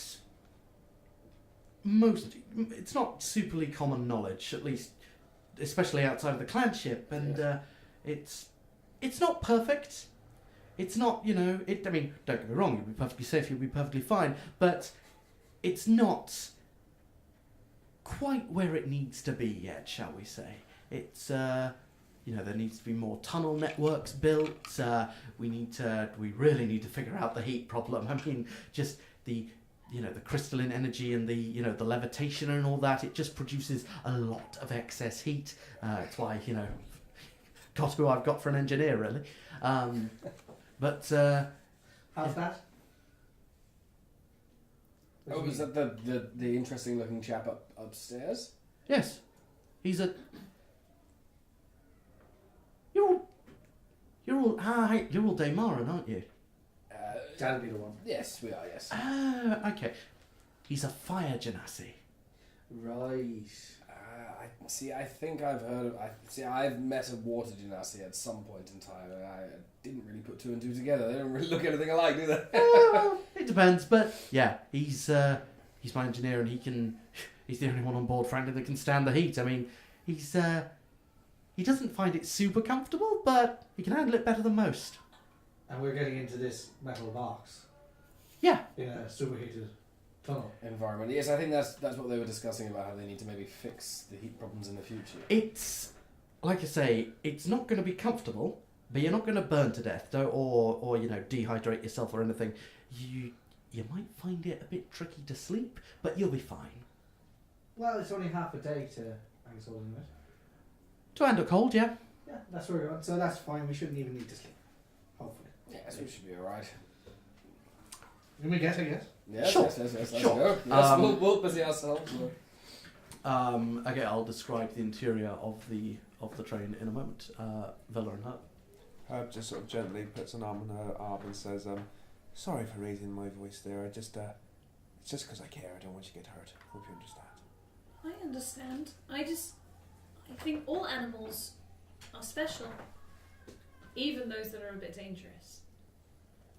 it's not superly common knowledge, at least, especially outside of the clanship, and it's not perfect. It's not, I mean, don't get me wrong, you'll be perfectly safe, you'll be perfectly fine, but it's not quite where it needs to be yet, shall we say. It's, there needs to be more tunnel networks built, we really need to figure out the heat problem. I mean, just the crystalline energy and the levitation and all that, it just produces a lot of excess heat. It's why, got who I've got for an engineer, really. But How's that? Oh, was that the interesting looking chap upstairs? yes, he's a. You're all Damaran, aren't you? That'll be the one. Yes, we are. Yes. Ah, okay. He's a fire genasi. Right. I think I've heard of. I've met a water genasi at some point in time, and I didn't really put two and two together. They don't really look anything alike, do they? Well, it depends, but yeah, he's my engineer, and he's the only one on board, frankly, that can stand the heat. I mean, he doesn't find it super comfortable, but he can handle it better than most. And we're getting into this metal box. Yeah. In a superheated tunnel. Environment. Yes, I think that's what they were discussing about how they need to maybe fix the heat problems in the future. It's, like I say, it's not going to be comfortable, but you're not going to burn to death, or dehydrate yourself or anything. You might find it a bit tricky to sleep, but you'll be fine. Well, it's only half a day to hang hold in it. To handle cold, yeah. Yeah, that's where we're going. So that's fine. We shouldn't even need to sleep. Hopefully. Yes, we should be alright. Can we get, I guess? Yes, Sure. yes, let's Sure. go. Yes, we'll busy ourselves. Okay, I'll describe the interior of the train in a moment. Vela and Herb. Herb just sort of gently puts an arm on her arm and says, sorry for raising my voice there. It's just because I care. I don't want you to get hurt. Hope you understand. I understand. I think all animals are special, even those that are a bit dangerous.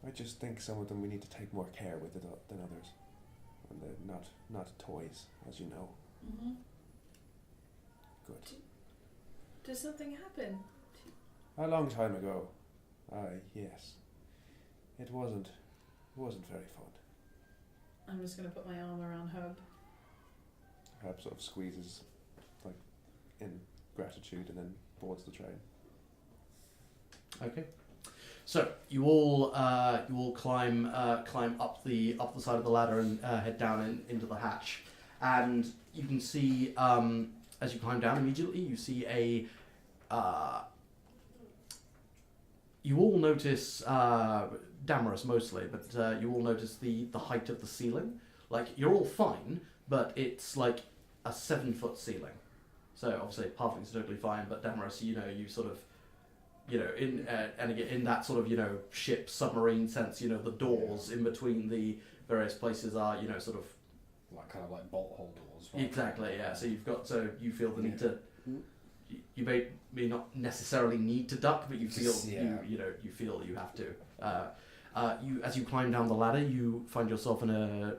I just think some of them we need to take more care with than others. And they're not toys, as you know. Mm-hmm. Good. Does something happen? A long time ago. Yes. It wasn't very fun. I'm just going to put my arm around Herb. Herb sort of squeezes, like, in gratitude and then boards the train. Okay. So you all climb up the side of the ladder and head down into the hatch, and you can see as you climb down immediately you see a. You all notice Damerus mostly, but you all notice the height of the ceiling. Like, you're all fine, but it's like a 7-foot ceiling. So obviously halflings are totally fine, but Damerus, you sort of. And again, in that sort of, ship, submarine sense, the doors in between the various places are, sort of... Kind of like bolt hole doors. Right? Exactly, yeah. So you feel the need to... You may not necessarily need to duck, but you feel, you feel you have to. As you climb down the ladder, you find yourself in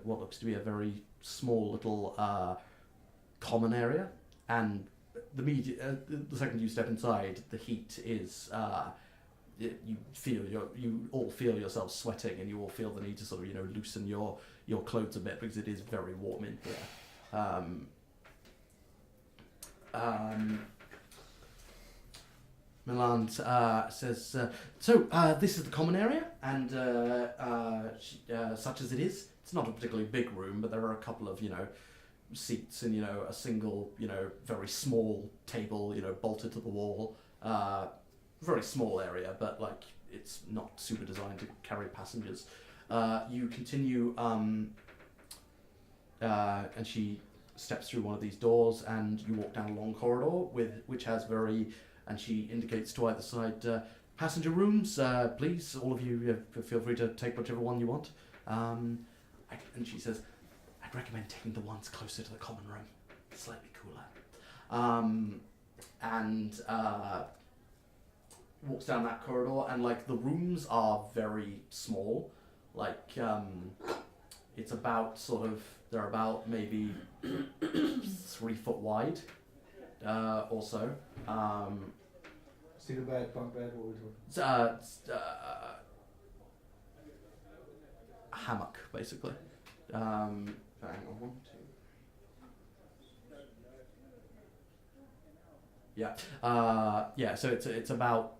what looks to be a very small little common area, and... The second you step inside, the heat is. You all feel yourselves sweating, and you all feel the need to sort of loosen your clothes a bit because it is very warm in here. Milan says, so this is the common area, and such as it is, it's not a particularly big room, but there are a couple of seats and a single very small table bolted to the wall, very small area, but like it's not super designed to carry passengers. You continue and she steps through one of these doors and you walk down a long corridor which has and she indicates to either side passenger rooms, please, all of you feel free to take whichever one you want, and she says, I'd recommend taking the ones closer to the common room. It's slightly cooler. And walks down that corridor, and like the rooms are very small. Like it's about sort of They're about maybe 3 foot wide, or so. Single bed, bunk bed, what we talking? Hammock, basically. Hang on, 1, 2. Yeah. So it's about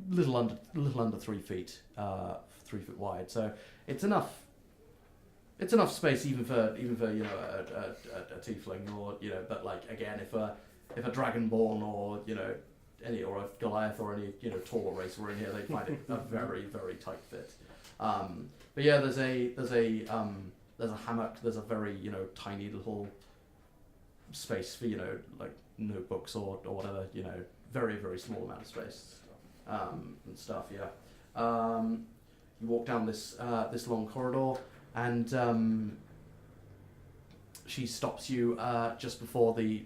little under 3 feet, 3 foot wide. So it's enough. It's enough space even for you know a tiefling or you know. But like again, if a dragonborn or you know or a Goliath or any you know taller race were in here, they'd find it a very very tight fit. But yeah, there's a hammock. There's a very you know tiny little space for you know like notebooks or whatever you know very very small amount of space and stuff. Yeah. You walk down this long corridor and she stops you just before the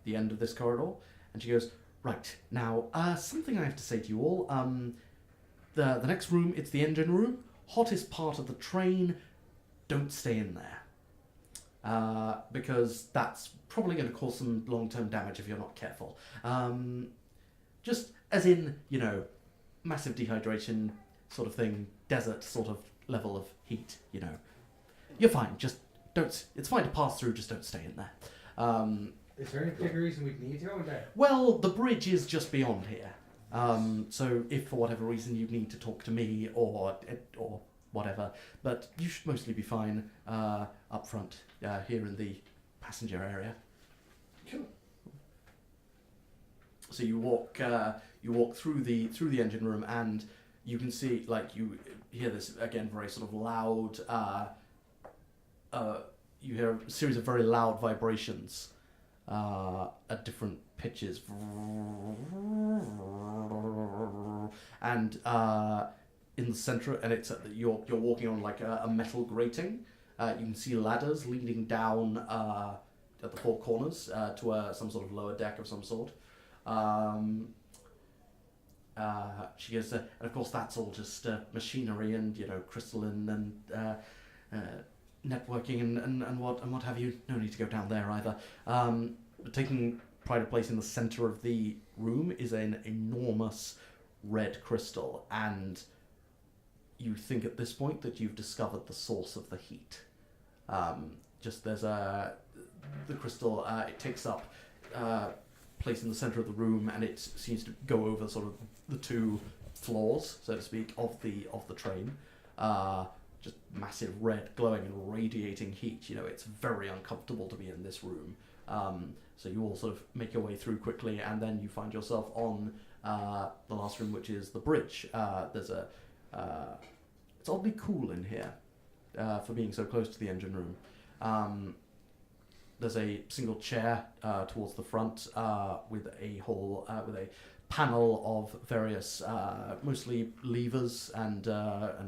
end of this corridor, and she goes, right now something I have to say to you all. The next room, it's the engine room, hottest part of the train. Don't stay in there. Because that's probably going to cause some long-term damage if you're not careful. Just as in, you know, massive dehydration sort of thing, desert sort of level of heat, you know. You're fine, just don't, it's fine to pass through, just don't stay in there. Is there any particular reason we need to go in there? Well, the bridge is just beyond here. So if for whatever reason you need to talk to me or whatever, but you should mostly be fine up front here in the passenger area. Cool. So you walk through the engine room, and you can see, like, you hear this again very sort of loud. You hear a series of very loud vibrations at different pitches, and in the center, and it's you're walking on like a metal grating. You can see ladders leading down at the 4 corners to some sort of lower deck of some sort. She goes, and of course that's all just machinery and you know crystalline and networking and what have you. No need to go down there either. Taking pride of place in the center of the room is an enormous red crystal, and you think at this point that you've discovered the source of the heat. The crystal, it takes up place in the center of the room, and it seems to go over sort of the 2 floors, so to speak, of the train. Just massive red, glowing and radiating heat. You know, it's very uncomfortable to be in this room. So you all sort of make your way through quickly, and then you find yourself on the last room, which is the bridge. It's oddly cool in here for being so close to the engine room. There's a single chair towards the front with a panel of various, mostly levers and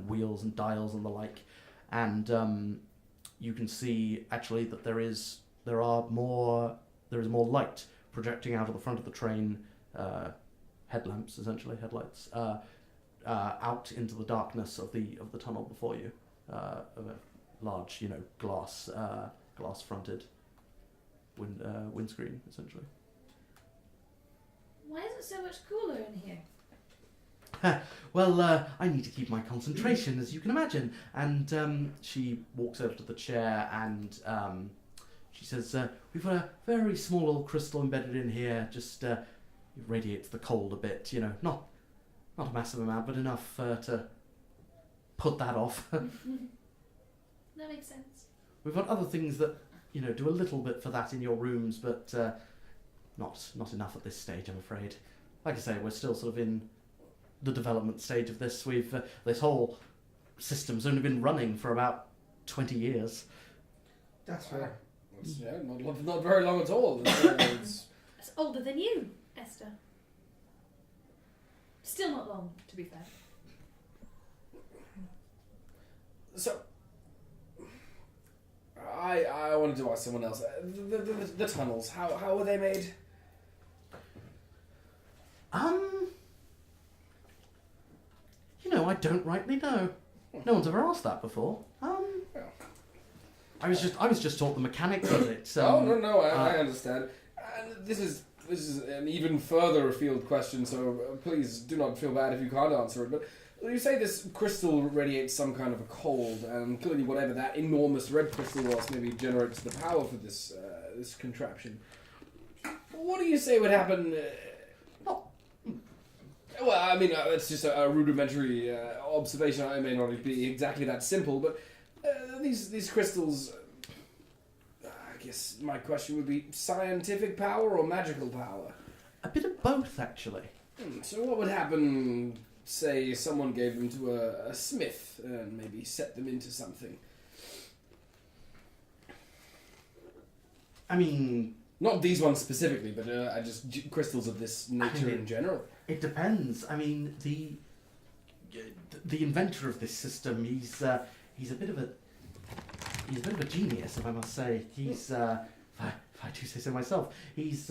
wheels and dials and the like, and you can see actually that there is more light projecting out of the front of the train, headlamps, essentially headlights, out into the darkness of the tunnel before you, of a large glass fronted windscreen, essentially. Why is it so much cooler in here? Well, I need to keep my concentration, as you can imagine. And she walks over to the chair and she says, we've got a very small little crystal embedded in here, just it radiates the cold a bit, not a massive amount, but enough to put that off. That makes sense. We've got other things that, do a little bit for that in your rooms, but not enough at this stage, I'm afraid. Like I say, we're still sort of in the development stage of this. This whole system's only been running for about 20 years. That's fair. Yeah, not very long at all. That's older than you, Esther. Still not long, to be fair. So, I wanted to ask someone else. The tunnels, how were they made? I don't rightly know. No one's ever asked that before. I was just taught the mechanics of it. No, I understand. This is an even further afield question, so please do not feel bad if you can't answer it. But you say this crystal radiates some kind of a cold, and clearly whatever that enormous red crystal was maybe generates the power for this contraption. What do you say would happen? Well, I mean, it's just a rudimentary observation. I may not be exactly that simple, but these crystals. I guess my question would be scientific power or magical power. A bit of both, actually. So what would happen? Say someone gave them to a smith and maybe set them into something. I mean, not these ones specifically, but just crystals of this nature in general. It depends. I mean, the inventor of this system, he's a bit of a genius, if I must say. He's if I do say so myself. He's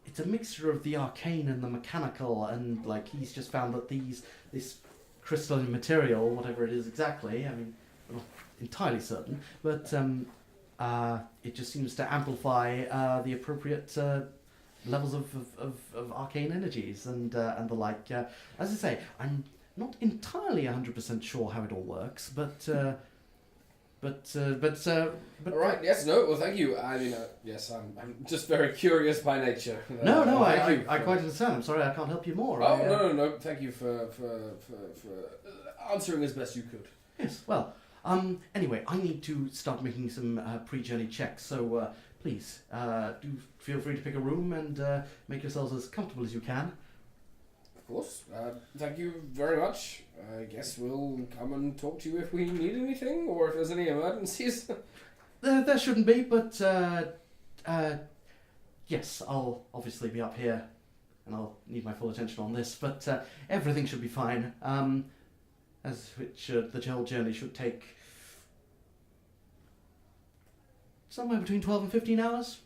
it's a mixture of the arcane and the mechanical, and like he's just found that this crystalline material, whatever it is exactly, I mean, I'm not entirely certain, but it just seems to amplify the appropriate levels of arcane energies and the like. As I say, I'm not entirely 100% sure how it all works, but all right. Yes. No. Well, thank you. I mean, yes. I'm just very curious by nature. No. I quite understand. I'm sorry I can't help you more. No. Thank you for answering as best you could. Yes. Well. Anyway, I need to start making some pre-journey checks. So please do feel free to pick a room and make yourselves as comfortable as you can. Of course. Thank you very much. I guess we'll come and talk to you if we need anything, or if there's any emergencies. There shouldn't be, but yes, I'll obviously be up here, and I'll need my full attention on this, but everything should be fine. The whole journey should take somewhere between 12 and 15 hours.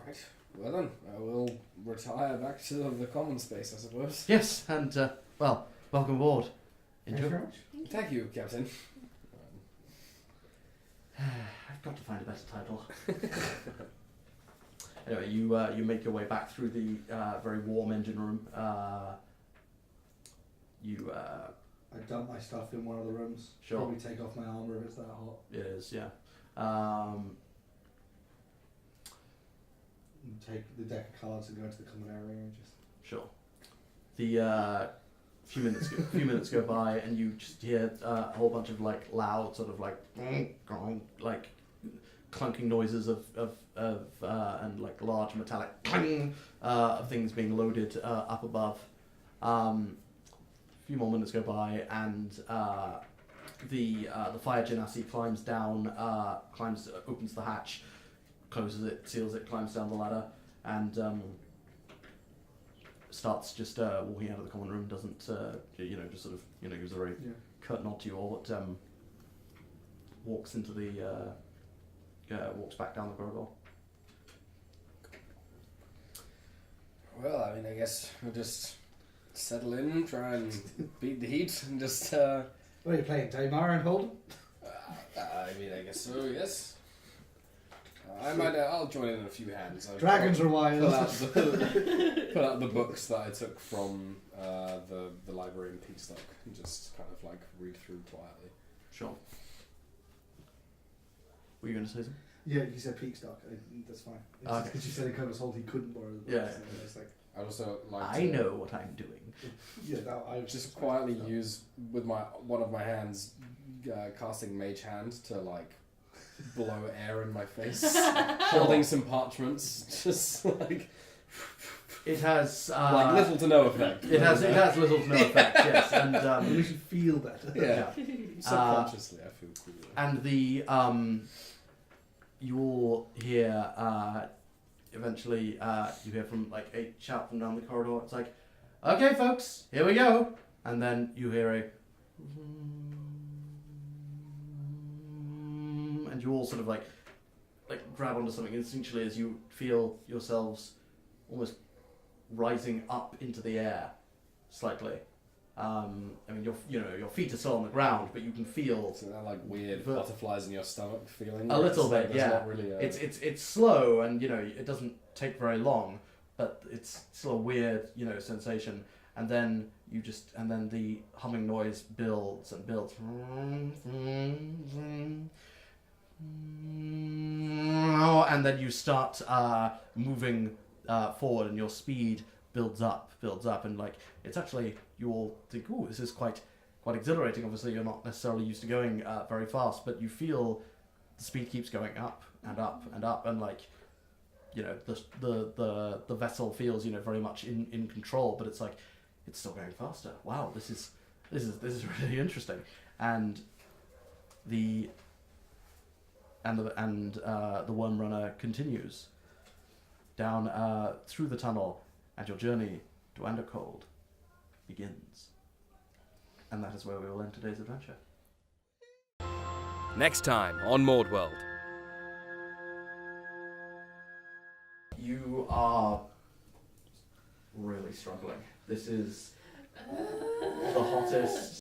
Right. Well then, I will retire back to the common space, I suppose. Yes, and, well, welcome aboard. Thank you very much. Thank you, Captain. I've got to find a better title. Anyway, you make your way back through the very warm engine room. I dump my stuff in one of the rooms. Sure. Probably take off my armour if it's that hot. It is, yeah. Take the deck of cards and go into the common area and just... Sure. The few minutes go by and you just hear a whole bunch of like loud sort of like clunking noises of and like large metallic clang of things being loaded up above. A few more minutes go by and the fire genasi climbs down, opens the hatch, closes it, seals it, climbs down the ladder, and starts just walking out of the common room. Doesn't just sort of gives a very curt nod to you all, but walks into the walks back down the corridor. Well, I mean, I guess we'll just settle in, try and beat the heat, and just. What are you playing, Daimar and Hold? I mean, I guess so. Yes. I'll join in a few hands. Dragons are wild. Pull out the books that I took from the library in Peacock and just kind of like read through quietly. Sure. Were you going to say something? Yeah, you said Peacock. That's fine. Because you said in Corvoshold he couldn't borrow the books. Yeah. I also like. I know what I'm doing. Yeah, no, I just quietly use with one of my hands, casting Mage Hand to like blow air in my face, holding some parchments, just like. It has like little to no effect. It has little to no effect. Yes, and you should feel better. Yeah, subconsciously I feel cool. And the you all hear eventually you hear from like a shout from down the corridor. It's like, okay, folks, here we go. And then you hear a, and you all sort of like grab onto something instinctually as you feel yourselves almost rising up into the air slightly. I mean, your feet are still on the ground, but you can feel So that like weird But- butterflies in your stomach feeling. A little It's like bit, there's yeah. Not really it's slow, and it doesn't take very long, but it's still a weird sensation. And then the humming noise builds and builds, and then you start moving forward, and your speed builds up, and like it's actually, you all think, ooh, this is quite exhilarating. Obviously, you're not necessarily used to going very fast, but you feel the speed keeps going up and up and up, and like the vessel feels very much in control, but it's like it's still going faster. Wow, this is really interesting. And the worm runner continues down through the tunnel, and your journey to Undercold begins. And that is where we will end today's adventure. Next time on MaudeWorld. You are really struggling. This is the hottest